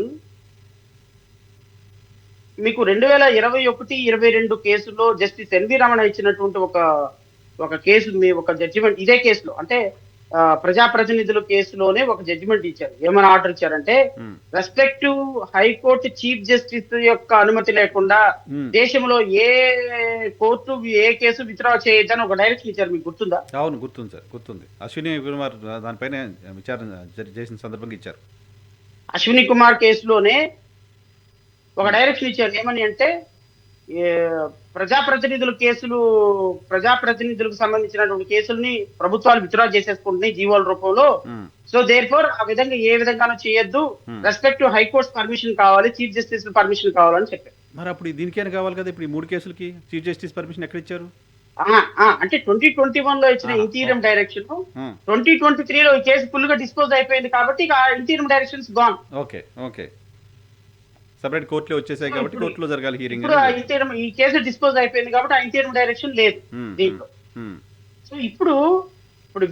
మీకు 2021-22 కేసులో జస్టిస్ ఎన్వి రమణ ఇచ్చినటువంటి ఒక కేసు, ఒక జడ్జిమెంట్ ఇదే కేసులో అంటే ప్రజాప్రతినిధుల కేసులోనే ఒక జడ్జిమెంట్ ఇచ్చారు. ఏమైనా ఆర్డర్ ఇచ్చారంటే రెస్పెక్టివ్ హైకోర్టు చీఫ్ జస్టిస్ యొక్క అనుమతి లేకుండా దేశంలో ఏ కోర్టు ఏ కేసు విత్డ్రా చేయొద్దని ఒక డైరెక్షన్ ఇచ్చారు. మీకు గుర్తుందా? అవును, గుర్తుంది సార్, గుర్తుంది. అశ్విని కుమార్ దానిపైన విచారణ చేసిన సందర్భంగా ఇచ్చారు. అశ్విని కుమార్ కేసులోనే ఒక డైరెక్షన్ ఇచ్చారు. ఏమని అంటే ప్రజాప్రతినిధులకు సంబంధించినటువంటి కేసుల్ని ప్రభుత్వాలు విత్డ్రా చేసేసుకుంటున్నాయి జీవోల రూపంలో. సో దేర్ఫోర్ ఆ విధంగా ఏ విధంగానూ చేయొద్దు, రెస్పెక్టివ్ హైకోర్టు పర్మిషన్ కావాలి, చీఫ్ జస్టిస్ పర్మిషన్ కావాలని చెప్పారు. మరి అప్పుడు దీనికైనా కావాలి కదా, ఇప్పుడు ఈ 3 కేసులకి చీఫ్ జస్టిస్ పర్మిషన్ ఎక్కడ ఇచ్చారు? అంటే 2021లో ఇచ్చిన ఇంటీరియం డైరెక్షన్ 2023లో ఈ కేసు ఫుల్ గా డిస్పోజ్ అయిపోయింది కాబట్టి ఇంటీరియం డైరెక్షన్స్ గాన్. సెపరేట్ కోర్టులో వచ్చేసాయి కాబట్టి కోర్టులో జరగాలి హీరింగ్. ఈ కేసు డిస్పోజ్ అయిపోయింది కాబట్టి ఆ ఇంటీరియం డైరెక్షన్ లేదు దీంట్లో. సో ఇప్పుడు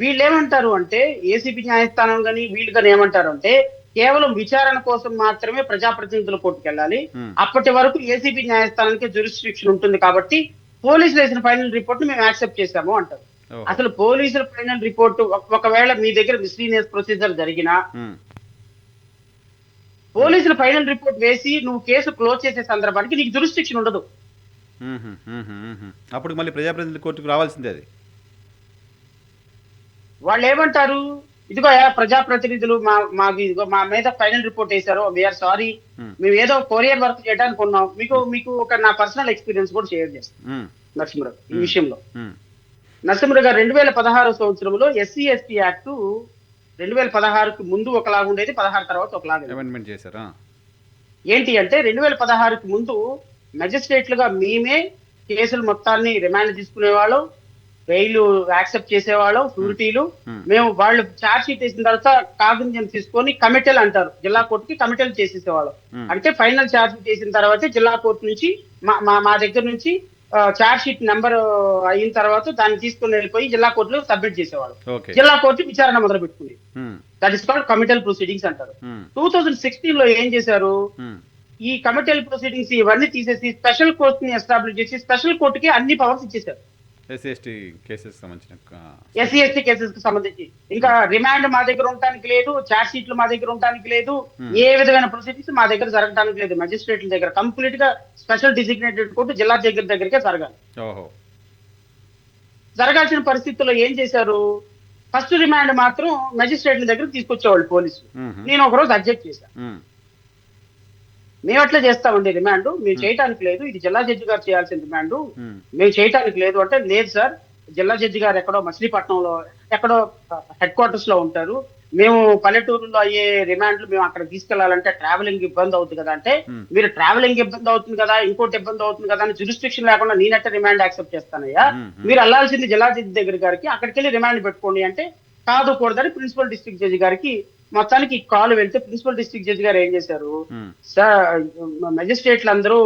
వీళ్ళు ఏమంటారు అంటే ఏసీబీ న్యాయస్థానం కానీ వీళ్ళు కానీ ఏమంటారు అంటే కేవలం విచారణ కోసం మాత్రమే ప్రజాప్రతినిధుల కోర్టుకు వెళ్ళాలి, అప్పటి వరకు ఏసీబీ న్యాయస్థానానికి జ్యూరిస్డిక్షన్ ఉంటుంది కాబట్టి పోలీసులు వేసిన ఫైనల్ రిపోర్ట్ మేము యాక్సెప్ట్ చేశాము అంటారు. ఓహో! అసలు పోలీసుల ఫైనల్ రిపోర్ట్ ఒకవేళ మీ దగ్గర మిస్లీనియస్ ప్రొసీజర్ జరిగినా హ్మ్. హ్మ్. పోలీసులు ఫైనల్ రిపోర్ట్ వేసి నువ్వు కేసు క్లోజ్ చేసే సందర్భానికి నీకు జ్యూరిస్డిక్షన్ ఉండదు. హుహు. హుహు. హుహు. అప్పుడు మళ్ళీ ప్రజాప్రతినిధుల కోర్టుకు రావాల్సిందే అది. వాళ్ళేమంటారు? ఇదిగో ప్రజాప్రతినిధులు మాకు ఇదిగో మా మీద ఫైనల్ రిపోర్ట్ వేశారు. We are sorry. హ్మ్. మేము ఏదో కొరియర్ వర్క్ చేయడానికి ఉన్నాం. మీకు హ్మ్. మీకు ఒక నా పర్సనల్ ఎక్స్‌పీరియన్స్ కూడా షేర్ చేస్తాను హ్మ్. నరసింహరావు ఈ హ్మ్. విషయంలో. హ్మ్. నరసింహరావు గారు 2016 సంవత్సరంలో ఎస్సీ, ఎస్టీ యాక్ట్ 2016కి ముందు ఒకలాగా ఉండేది. 16 తర్వాత ఒకలాగా అయింది. అమెండ్‌మెంట్ చేశారు. ఆ! ఏంటి అంటే 2016కి ముందు మెజిస్ట్రేట్‌లుగా మేమే కేసులు మొత్తాన్ని రిమాండ్ తీసుకునేవాళ్ళం. బెయిల్ యాక్సెప్ట్ చేసేవాళ్ళం. హ్మ్. షూరిటీలు. హ్మ్. మేము వాళ్ళు చార్జ్ షీట్ వేసిన తర్వాత కాగుంజం తీసుకొని కమిటెల్ అంటారు. జిల్లా కోర్టుకి కమిటెల్ చేసేసేవాళ్ళం. హ్మ్. అంటే ఫైనల్ చార్జ్ షీట్ వేసిన తర్వాతే జిల్లా కోర్టు నుంచి మా మా మా దగ్గర నుంచి చార్జ్ షీట్ నంబర్ అయిన తర్వాత దాన్ని తీసుకొని వెళ్ళిపోయి జిల్లా కోర్టులో సబ్మిట్ చేసేవాళ్ళం. ఓకే. జిల్లా కోర్టు విచారణ మొదలుపెట్టుకుంది. హ్మ్. దట్ ఇస్ కాల్డ్ కమిటెల్ ప్రొసీడింగ్స్ అంటారు. హ్మ్. 2016లో ఏం చేశారు? హ్మ్. ఈ కమిటెల్ ప్రొసీడింగ్స్ ఇవన్నీ తీసేసి స్పెషల్ కోర్ట్‌ని ఎస్టాబ్లిష్ చేసి స్పెషల్ కోర్ట్‌కి అన్ని పవర్స్ ఇచ్చేసారు. ఎస్సీ, ఎస్టీ కేసెస్‌కి సంబంధించిన ఎస్సీ, స్పెషల్ ఎస్టీ కేసెస్ కి సంబంధించి. ఇంకా హ్మ్. రిమాండ్ మా దగ్గర ఉండటానికి లేదు. చార్జ్ షీట్లు మా దగ్గర ఉండటానికి లేదు. హ్మ్. ఏ విధమైన ప్రొసీడింగ్స్ మా దగ్గర జరగడానికి లేదు. మెజిస్ట్రేట్ల దగ్గర కంప్లీట్ గా స్పెషల్ డిజిగ్నేటెడ్ కోర్ట్ జిల్లా దగ్గరికే జరగాలి. ఓహో! జరగాల్సిన పరిస్థితుల్లో ఏం చేశారు? ఫస్ట్ రిమాండ్ మాత్రం మెజిస్ట్రేట్ల దగ్గరికి తీసుకొచ్చేవాళ్ళు పోలీసులు. హుహు. నేను ఒకరోజు అబ్జెక్ట్ చేశాను. హ్మ్. మేము అట్లా చేస్తామండి రిమాండ్. మేము హ్మ్. చేయటానికి లేదు. ఇది జిల్లా జడ్జి గారు చేయాల్సిన రిమాండ్. హ్మ్. మేము చేయటానికి లేదు అంటే, లేదు సార్. జిల్లా జడ్జి గారు ఎక్కడో మచిలీపట్నంలో ఎక్కడో హెడ్ క్వార్టర్స్ లో ఉంటారు. మేము పల్లెటూరులో అయ్యే రిమాండ్లు మేము అక్కడికి తీసుకెళ్లాలంటే ట్రావెలింగ్ ఇబ్బంది అవుతుంది కదా అంటే, హ్మ్. మీరు ట్రావెలింగ్ ఇబ్బంది అవుతుంది కదా, ఇంకోటి ఇబ్బంది అవుతుంది కదా అని జ్యూరిస్డిక్షన్ లేకుండా నేనెట్ట రిమాండ్ యాక్సెప్ట్ చేస్తానయ్యా. హ్మ్. హ్మ్. మీరు అల్లాల్సింది జిల్లా జడ్జి గారికి అక్కడికెళ్ళి రిమాండ్ పెట్టుకోండి అంటే, కాదు కూడదని ప్రిన్సిపల్ డిస్ట్రిక్ట్ జడ్జి గారికి మొత్తానికి కాల్ వెళ్తే ప్రిన్సిపల్ డిస్ట్రిక్ట్ జడ్జి గారు ఏం చేశారు? హ్మ్. సార్ మెజిస్ట్రేట్లు అందరూ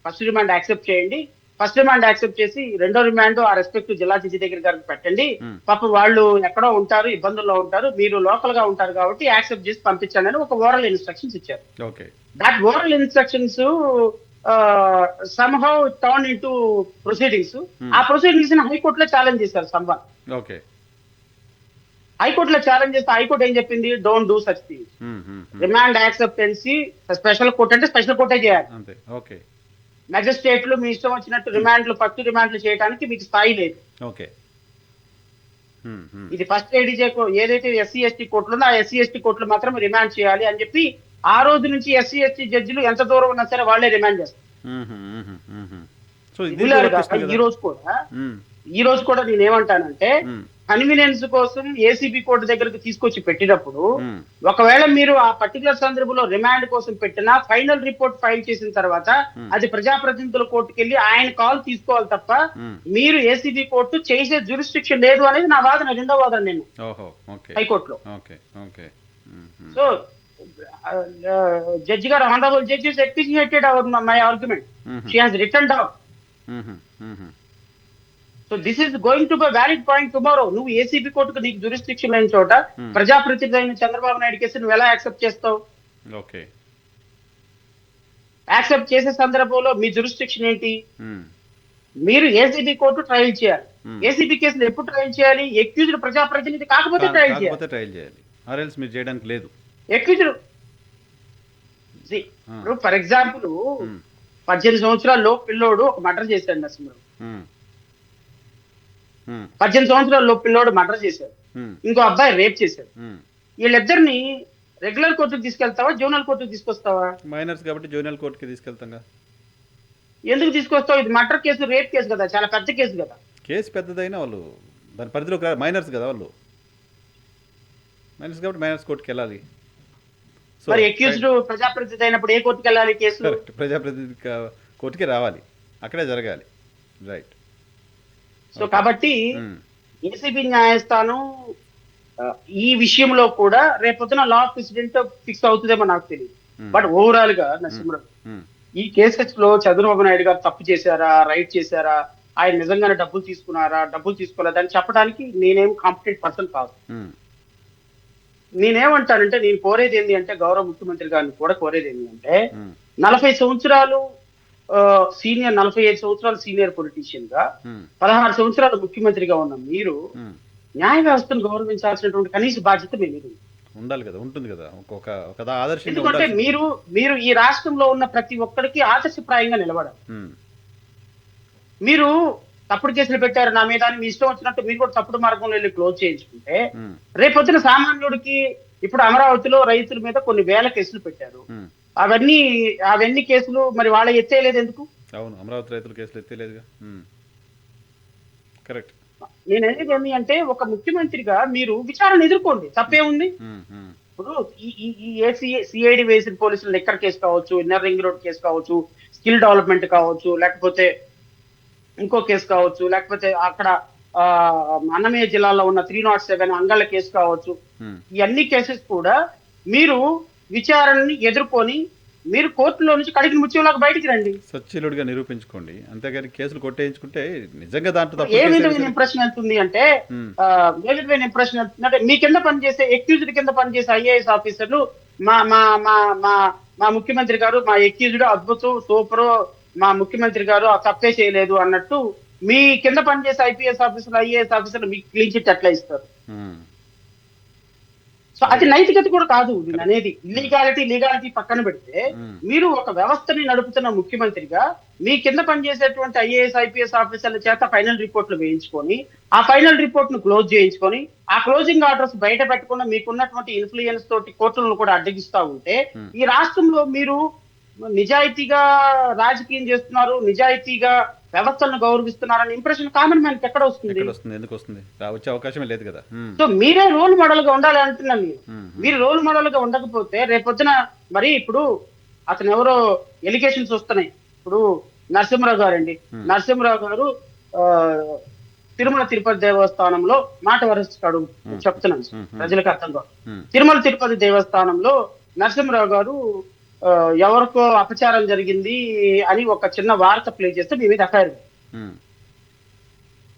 ఫస్ట్ రిమాండ్ యాక్సెప్ట్ చేయండి. ఫస్ట్ రిమాండ్ యాక్సెప్ట్ చేసి రెండో రిమాండ్ ఆ రెస్పెక్టివ్ జిల్లా జడ్జి గారికి పెట్టండి. హ్మ్. పాపం వాళ్ళు ఎక్కడో ఉంటారు, ఇబ్బందుల్లో ఉంటారు. మీరు లోకల్ గా ఉంటారు కాబట్టి యాక్సెప్ట్ చేసి పంపించండి అని ఒక ఓరల్ ఇన్స్ట్రక్షన్స్ ఇచ్చారు. Okay. That oral instructions somehow turn into proceedings. హ్మ్. ఆ ప్రొసీడింగ్స్ ని హైకోర్టులో ఛాలెంజ్ చేశారు సమ్‌వన్. ఓకే. హైకోర్టులో ఛాలెంజ్ చేస్తే హైకోర్టు ఏం చెప్పింది? Don't do such things. హ్మ్. హ్మ్. హ్మ్. రిమాండ్ యాక్సెప్టెన్సీ స్పెషల్ కోర్ట్ అంటే స్పెషల్ కోర్టే చేయాలి. అంతే. ఓకే. మెజిస్ట్రేట్లు మీ ఇష్టం వచ్చినట్టు రిమాండ్లు ఫస్ట్ రిమాండ్లు చేయడానికి మీకు స్థాయి లేదు. ఓకే. హ్మ్. హ్మ్. ఇది ఫస్ట్ ఏడీజే ఏదైతే ఎస్సీ ఎస్టీ కోర్టులు ఉందో ఆ ఎస్సీ ఎస్టీ కోర్టులు మాత్రం రిమాండ్ చేయాలి అని చెప్పి ఆ రోజు నుంచి ఎస్సీ ఎస్టీ జడ్జిలు ఎంత దూరం ఉన్నా సరే వాళ్ళే రిమాండ్ చేస్తారు. హుహు. హుహు. హుహు. సో ఇది రెగ్యులర్ కూడా గా ప్రశ్నే ఈ కదా! రోజు కూడా హ్మ్. ఈ రోజు కూడా నేనేమంటానంటే హ్మ్. కన్వీనియన్స్ కోసం ఏసీబీ కోర్టు దగ్గరకు తీసుకొచ్చి పెట్టినప్పుడు హ్మ్. ఒకవేళ మీరు ఆ పర్టికులర్ సందర్భంలో రిమాండ్ కోసం పెట్టినా ఫైనల్ రిపోర్ట్ ఫైల్ చేసిన తర్వాత హ్మ్. అది ప్రజాప్రతినిధుల కోర్టుకెళ్ళి ఆయన కాల్ తీసుకోవాలి తప్ప హ్మ్. మీరు ఏసీబీ కోర్టు చేసే జ్యూరిస్డిక్షన్ లేదు అనేది నా వాదన. రెండో వాదన నేను ఓహో! ఓకే. హైకోర్టులో. ఓకే. ఓకే. హుహు. సో జడ్జి గారు honourable judges appreciated my argument. హుహు. She has written down. హుహు. హుహు. So this is going to be valid point tomorrow. నువ్వు ఏసీబీ కోర్టుకు నీకు జ్యూరిస్డిక్షన్ లేని చోట హ్మ్. ప్రజాప్రతినిధి అయిన చంద్రబాబు నాయుడు కేసు నువ్వు ఎలా యాక్సెప్ట్ చేస్తావు? ఓకే. యాక్సెప్ట్ చేసే సందర్భంలో మీ జ్యూరిస్డిక్షన్ ఏంటి? హ్మ్. మీరు ఏసీబీ కోర్టు ట్రయల్ చేయాలి. హ్మ్. ఏసీబీ కేసులు ఎప్పుడు ట్రయల్ చేయాలి? ఎక్యూజ్డ్ ప్రజాప్రతినిధి కాకపోతే ట్రయల్ చేయాలి. కాకపోతే ట్రయల్ చేయాలి. ఆర్ ఎల్స్ మీరు చేయడానికి లేదు. ఎక్యూజ్డ్ ఆ! ఇప్పుడు ఫర్ ఎగ్జాంపుల్ హ్మ్. 18 సంవత్సరాల లోపు పిల్లోడు ఒక మర్డర్ చేశాడు నరసింహరావు. హ్మ్. హ్మ్. 18 సంవత్సరాల లోపు పిల్లోడు మర్డర్ చేశాడు. హ్మ్. ఇంకో అబ్బాయి రేప్ చేశాడు. హ్మ్. వీళ్ళిద్దరిని రెగ్యులర్ కోర్టుకు తీసుకెళ్తావా? జువెనైల్ కోర్టుకు తీసుకొస్తావా? మైనర్స్ కాబట్టి జూనియర్ కోర్ట్‌కి తీసుకెళ్తాంగా. ఎందుకు తీసుకొస్తావు? ఇది మర్డర్ కేసు, రేప్ కేసు కదా! చాలా పెద్ద కేసు కదా! కేస్ పెద్దదైనా వాళ్ళు దాని పరిధిలోకి మైనర్స్ కదా వాళ్ళు. మైనర్స్ కాబట్టి మైనర్స్ కోర్ట్‌కెళ్ళాలి. సో, మరి చైల్డ్ అక్యూజ్డ్ ప్రజాప్రతినిధి అయినప్పుడు ఏ కోర్టుకెళ్ళాలి కేసు? కరెక్ట్. ప్రజాప్రతినిధి కోర్ట్‌కే రావాలి. అక్కడే జరగాలి. రైట్. So okay. కాబట్టి హ్మ్. ఏసీబీ న్యాయస్థానం ఈ విషయంలో కూడా రేపొద్దున లా ఆఫ్ ప్రెసిడెంట్ ఫిక్స్ అవుతుందేమో నాకు తెలియదు. హ్మ్. బట్ ఓవరాల్ గా హ్మ్. నరసింహరావు హ్మ్. ఈ కేసెస్ లో చంద్రబాబు నాయుడు గారు తప్పు చేశారా? రైట్ చేశారా? ఆయన నిజంగానే డబ్బులు తీసుకున్నారా? డబ్బులు తీసుకోలేదా? అని చెప్పడానికి నేనేం కాంపిటెంట్ పర్సన్ కాదు. హ్మ్. నేనేమంటానంటే నేను కోరేది ఏంటి అంటే గౌరవ ముఖ్యమంత్రి గారిని కూడా కోరేది ఏంటి అంటే హ్మ్. 40 సంవత్సరాలు సీనియర్ 45 సంవత్సరాలు సీనియర్ పొలిటీషియన్ గా ఉమ్, 16 సంవత్సరాలు ముఖ్యమంత్రిగా ఉన్న మీరు ఉమ్. న్యాయ వ్యవస్థను గౌరవించాల్సినటువంటి కనీస బాధ్యత మీ మీద ఉంది. ఉండాలి కదా, ఉంటుంది కదా, ఒక ఒక ఆదర్శంగా ఎందుకంటే ఉండాల్సింది. మీరు ఈ రాష్ట్రంలో ఉన్న ప్రతి ఒక్కరికి ఆదర్శప్రాయంగా నిలబడాలి. ఉమ్, మీరు తప్పుడు కేసులు పెట్టారు నా మీద అని మీ ఇష్టం వచ్చినట్టు మీరు కూడా తప్పుడు మార్గంలో వెళ్ళి క్లోజ్ చేయించుకుంటే ఉమ్, రేపొద్దున సామాన్యుడికి ఇప్పుడు అమరావతిలో రైతుల మీద కొన్ని వేల కేసులు పెట్టారు. ఉమ్. అవన్నీ కేసులు మరి వాళ్ళ ఎత్తేయలేదు ఎందుకు? అవును, అమరావతి రైతుల కేసులు ఎత్తేలేదుగా. కరెక్ట్. నేను అనేది ఏమి అంటే ఒక ముఖ్యమంత్రిగా మీరు విచారణ ఎదుర్కోండి, తప్పే ఉంది. ఇప్పుడు ఈ సిఐడి వేసిన పోలీసులు లిక్కర్ కేసు కావచ్చు, ఇన్నర్ రింగ్ రోడ్ కేసు కావచ్చు, స్కిల్ డెవలప్మెంట్ కావచ్చు, లేకపోతే ఇంకో కేసు కావచ్చు, లేకపోతే అక్కడ అన్నమయ్య జిల్లాలో ఉన్న 307 అంగళ్ళ కేసు కావచ్చు, ఈ అన్ని కేసెస్ కూడా మీరు విచారణని ఎదుర్కొని మీరు కోర్టులో నుంచి కడిగిన ముత్యంలాగా బయటికి రండి. సచ్చీలుడిగా నిరూపించుకోండి, అంతేగాని కేసులు కొట్టేయించుకుంటే నిజంగా దాంట్లో ఏ విధమైన ఇంప్రెషన్ వెళ్తుంది అంటే ఏ విధమైన ఇంప్రెషన్ వెళ్తుంది అంటే మీ కింద పనిచేసే ఎక్యూజ్డ్ కింద పనిచేసే ఐఏఎస్ ఆఫీసర్లు మా మా మా మా మా ముఖ్యమంత్రి గారు మా ఎక్యూజ్డ్ అద్భుతం సూపరు, మా ముఖ్యమంత్రి గారు ఆ తప్పే చేయలేదు అన్నట్టు మీ కింద పనిచేసే ఐపీఎస్ ఆఫీసర్లు ఐఏఎస్ ఆఫీసర్లు మీకు క్లీన్ చిట్ ఎట్లా ఇస్తారు? సో అది నైతికత కూడా కాదు. నేను అనేది లీగాలిటీ పక్కన పెడితే మీరు ఒక వ్యవస్థని నడుపుతున్న ముఖ్యమంత్రిగా మీ కింద పనిచేసేటువంటి ఐఏఎస్ ఐపీఎస్ ఆఫీసర్ల చేత ఫైనల్ రిపోర్ట్లు వేయించుకొని ఆ ఫైనల్ రిపోర్ట్ ను క్లోజ్ చేయించుకొని ఆ క్లోజింగ్ ఆర్డర్స్ బయట పెట్టకుండా మీకున్నటువంటి ఇన్ఫ్లుయెన్స్ తోటి కోర్టులను కూడా అడ్డగిస్తా ఉంటే ఈ రాష్ట్రంలో మీరు నిజాయితీగా రాజకీయం చేస్తున్నారు, నిజాయితీగా వ్యవస్థలను గౌరవిస్తున్నారని ఇంప్రెషన్ కామన్ మ్యాన్ ఎక్కడ వస్తుంది? ఎందుకు వస్తుంది? వచ్చే అవకాశమే లేదు కదా. సో మీరే రోల్ మోడల్ గా ఉండాలి అంటున్నాను నేను. మీరు రోల్ మోడల్ గా ఉండకపోతే రేపొద్దున మరి ఇప్పుడు అతను ఎవరో ఎలిగేషన్స్ వస్తున్నాయి. ఇప్పుడు నరసింహరావు గారు అండి, నరసింహరావు గారు తిరుమల తిరుపతి దేవస్థానంలో మాట వరుస్తాడు చెప్తున్నాను ప్రజలకు అర్థం కాదు. తిరుమల తిరుపతి దేవస్థానంలో నరసింహరావు గారు ఎవరికో అపచారం జరిగింది అని ఒక చిన్న వార్త ప్లే చేస్తే మీ మీద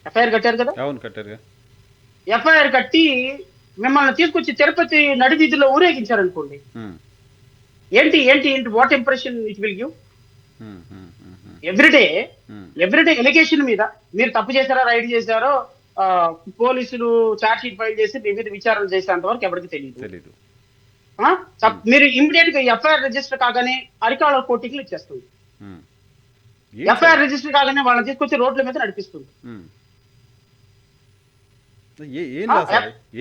ఎఫ్ఐఆర్ కట్టారు కదా. అవును, కట్టారు. ఎఫ్ఐఆర్ కట్టి మిమ్మల్ని తీసుకొచ్చి తిరుపతి నడివీధిలో ఊరేగించారనుకోండి, ఏంటి ఏంటి ఏంటి what impression it will give? Everyday allegation మీద మీరు తప్పు చేశారో రైడ్ చేశారో పోలీసులు ఛార్జ్ షీట్ ఫైల్ చేసి మీ మీద విచారణ చేసేంత వరకు ఎవరికి తెలియదు. మీరు ఇమ్మీడియట్ గా ఎఫ్ఐఆర్ రిజిస్టర్ కాగానే అరికాల కోటింగ్లు ఇచ్చేస్తుంది. ఎఫ్ఐఆర్ రిజిస్టర్ కాగానే వాళ్ళని తీసుకొచ్చి రోడ్ల మీద నడిపిస్తుంది.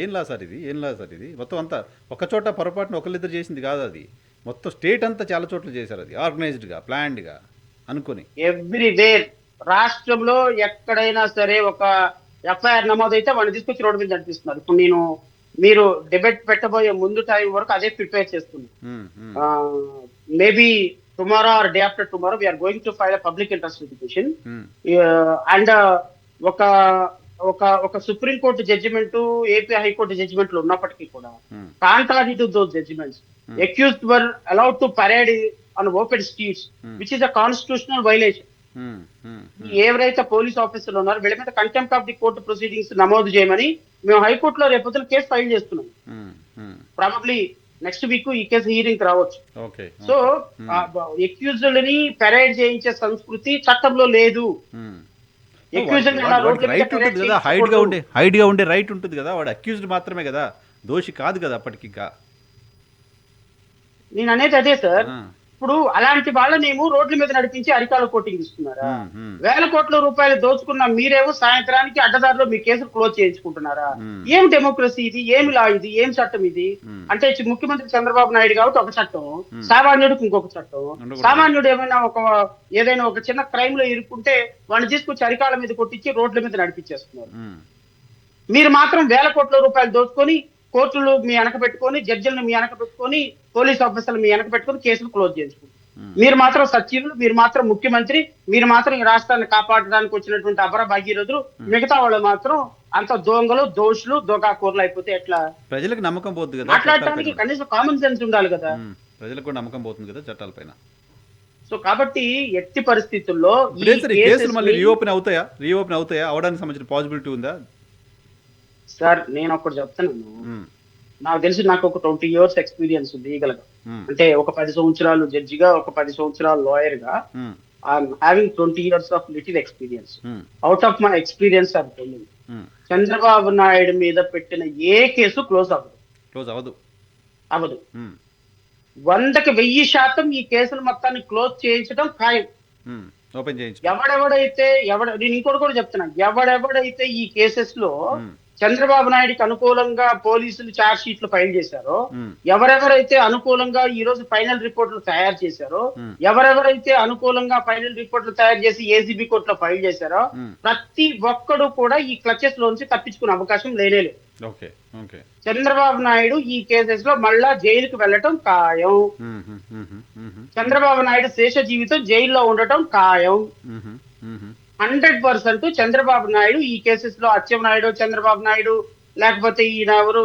ఏం లా సార్ ఇది? మొత్తం అంతా ఒక చోట పొరపాటున ఒకళ్ళిద్దరు చేసింది కాదు, అది మొత్తం స్టేట్ అంతా చాలా చోట్ల చేశారు. అది ఆర్గనైజ్డ్ గా, ప్లాన్డ్ గా అనుకుని ఎవ్రీవేర్ రాష్ట్రంలో ఎక్కడైనా సరే ఒక ఎఫ్ఐఆర్ నమోదైతే వాళ్ళని తీసుకొచ్చి రోడ్డు మీద నడిపిస్తున్నారు. ఇప్పుడు మీరు డిబేట్ పెట్టబోయే ముందు టైం వరకు అదే ప్రిపేర్ చేస్తుంది. Maybe tomorrow or day after tomorrow we're going to file public interest litigation and ఒక supreme court judgment, AP high court జడ్జిమెంట్లు ఉన్నప్పటికీ కూడా contrary to those judgments accused were allowed to parade on open streets which is a constitutional violation. ఎవరైతే police ఆఫీసర్లు ఉన్నారో వీళ్ళ మీద contempt of the court proceedings నమోదు చేయమని మేము హైకోర్టులో రేపొద్దున కేసు ఫైల్ చేస్తున్నాం. ప్రాబబ్లీ నెక్స్ట్ వీక్ ఈ కేసు హీరింగ్ రావచ్చు. సో ఎక్యూజ్డ్ ని పెరేడ్ చేయించే సంస్కృతి చట్టంలో లేదు. హైడ్ గా ఉండే రైట్ ఉంటుంది కదా, వాడు అక్యూజ్డ్ మాత్రమే కదా, దోషి కాదు కదా అప్పటికి. నేను అనేది అదే సార్. ఇప్పుడు అలాంటి వాళ్ళనేమో రోడ్ల మీద నడిపించి అరికాల కోటింగ్ ఇస్తున్నారా? వేల కోట్ల రూపాయలు దోచుకున్న మీరేమో సాయంత్రానికి అడ్డదారిలో మీ కేసులు క్లోజ్ చేయించుకుంటున్నారా? ఏం డెమోక్రసీ ఇది? ఏమి లా ఇది? ఏం చట్టం ఇది? అంటే ముఖ్యమంత్రి చంద్రబాబు నాయుడు కాబట్టి ఒక చట్టం, సామాన్యుడికి ఇంకొక చట్టం. సామాన్యుడు ఏదైనా ఒక చిన్న క్రైమ్ లో ఇరుక్కుంటే వాడిని తీసుకొచ్చి అరికాల మీద కొట్టించి రోడ్ల మీద నడిపించేస్తున్నారు. మీరు మాత్రం వేల కోట్ల రూపాయలు దోచుకొని కోర్టులు మీ వెనక పెట్టుకొని, జడ్జిలను మీ వెనక పెట్టుకొని, పోలీస్ ఆఫీసర్లు మీ వెనక పెట్టుకొని కేసులు క్లోజ్ చేసుకుంటారు. మీరు మాత్రం సచివులు, మీరు మాత్రం ముఖ్యమంత్రి, మీరు మాత్రం ఈ రాష్ట్రాన్ని కాపాడడానికి వచ్చినటువంటి అపర భాగీరథులు, మిగతా వాళ్ళు మాత్రం అంత దొంగలు, దోషులు, దోకాకూరలు అయిపోతే ఎట్లా? ప్రజలకు నమ్మకం పోతుంది కదా, మాట్లాడటానికి కనీసం కామన్ సెన్స్ ఉండాలి కదా. ప్రజలకు కూడా నమ్మకం పోతుంది కదా చట్టాలపైన. సో కాబట్టి ఎట్టి పరిస్థితుల్లో కేసులు మళ్ళీ రీఓపెన్ అవుతాయా? అవడానికి సంబంధించిన పాసిబిలిటీ ఉందా సార్? నేను ఒకటి చెప్తాను. నాకు తెలిసి నాకు ఒక 20 years ఎక్స్పీరియన్స్ ఉంది లీగల్ గా. అంటే ఒక 10 సంవత్సరాలు జడ్జిగా, ఒక 10 సంవత్సరాలు లాయర్ గా. I'm having 20 years of little experience. Hmm. Out of my experience are telling. Hmm. Chandrababu Naidu మీద పెట్టిన ఏ కేసు క్లోజ్ అవ్వదు. క్లోజ్ అవ్వదు. అవ్వదు. హ్మ్. 100కి 1000% ఈ కేసులు మొత్తాన్ని క్లోజ్ చేయించడం ఖాయం. హ్మ్. ఓపెన్ చేయించు. ఎవడెవడైతే నేను ఇంకోటి కూడా చెప్తున్నా. ఎవడెవడైతే ఈ కేసెస్ లో హ్మ్. చంద్రబాబు నాయుడుకి అనుకూలంగా పోలీసులు ఛార్జ్ షీట్లు ఫైల్ చేశారో, హ్మ్. ఎవరెవరైతే అనుకూలంగా ఈ రోజు ఫైనల్ రిపోర్ట్లు తయారు చేశారో, హ్మ్. ఎవరెవరైతే అనుకూలంగా ఫైనల్ రిపోర్ట్లు తయారు చేసి ఏసీబీ కోర్టులో ఫైల్ చేశారో, హ్మ్. ప్రతి ఒక్కడు కూడా ఈ క్లచెస్ లోంచి తప్పించుకునే అవకాశం లేనే లేదు. ఓకే. ఓకే. చంద్రబాబు నాయుడు ఈ కేసెస్ లో మళ్ళా జైలుకు వెళ్ళటం ఖాయం. హుహు. హుహు. హుహు. చంద్రబాబు నాయుడు శేష జీవితం జైల్లో ఉండటం ఖాయం. హుహు. హుహు. 100% చంద్రబాబు నాయుడు ఈ కేసెస్ లో అచ్చెన్నాయుడు, చంద్రబాబు నాయుడు, లేకపోతే ఈయన ఎవరు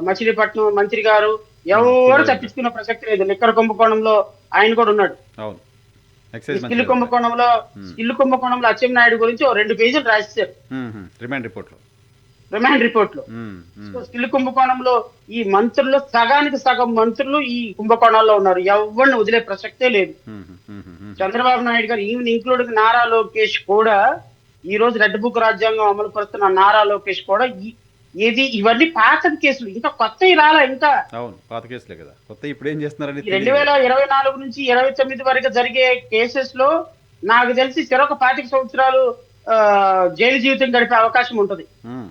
మచిలీపట్నం మంత్రి గారు, హ్మ్. ఎవరు సుజయ్ గారు. తప్పించుకునే ప్రసక్తి లేదు. లిక్కర్ కుంభకోణంలో ఆయన కూడా ఉన్నాడు. అవును. ఈ ఎక్సైజ్ మంత్రి గారు కూడా. హ్మ్. స్కిల్ కుంభకోణంలో అచ్చెన్నాయుడు గురించి ఓ 2 పేజీలు రాసేశారు హుహు. రిమాండ్ రిపోర్ట్‌లో. రిమాండ్ రిపోర్ట్ లో. హ్మ్. సో హ్మ్. స్కిల్ కుంభకోణంలో ఈ మంత్రుల్లో సగానికి సగం మంత్రులు ఈ కుంభకోణాల్లో ఉన్నారు. ఎవరిని వదిలే ప్రసక్తే లేదు. హుహు. హుహు. హుహు. చంద్రబాబు నాయుడు గారు ఈవెన్ ఇంక్లూడింగ్ నారా లోకేష్ కూడా ఈ రోజు రెడ్ బుక్ రాజ్యాంగం అమలు పరుస్తున్న నారా లోకేష్ కూడా ఇవన్నీ పాత కేసులు, ఇంకా కొత్తవి రాలా. ఇంకా అవును. పాత కేసులే కదా! కొత్తయి ఇప్పుడేం చేస్తున్నారనేది ఈ తెలీదు గదా! 2024 నుంచి 29 వరకు జరిగే కేసెస్ లో నాకు తెలిసి చెరొక 25 సంవత్సరాలు జైలు జీవితం గడిపే అవకాశం ఉంటది. హ్మ్.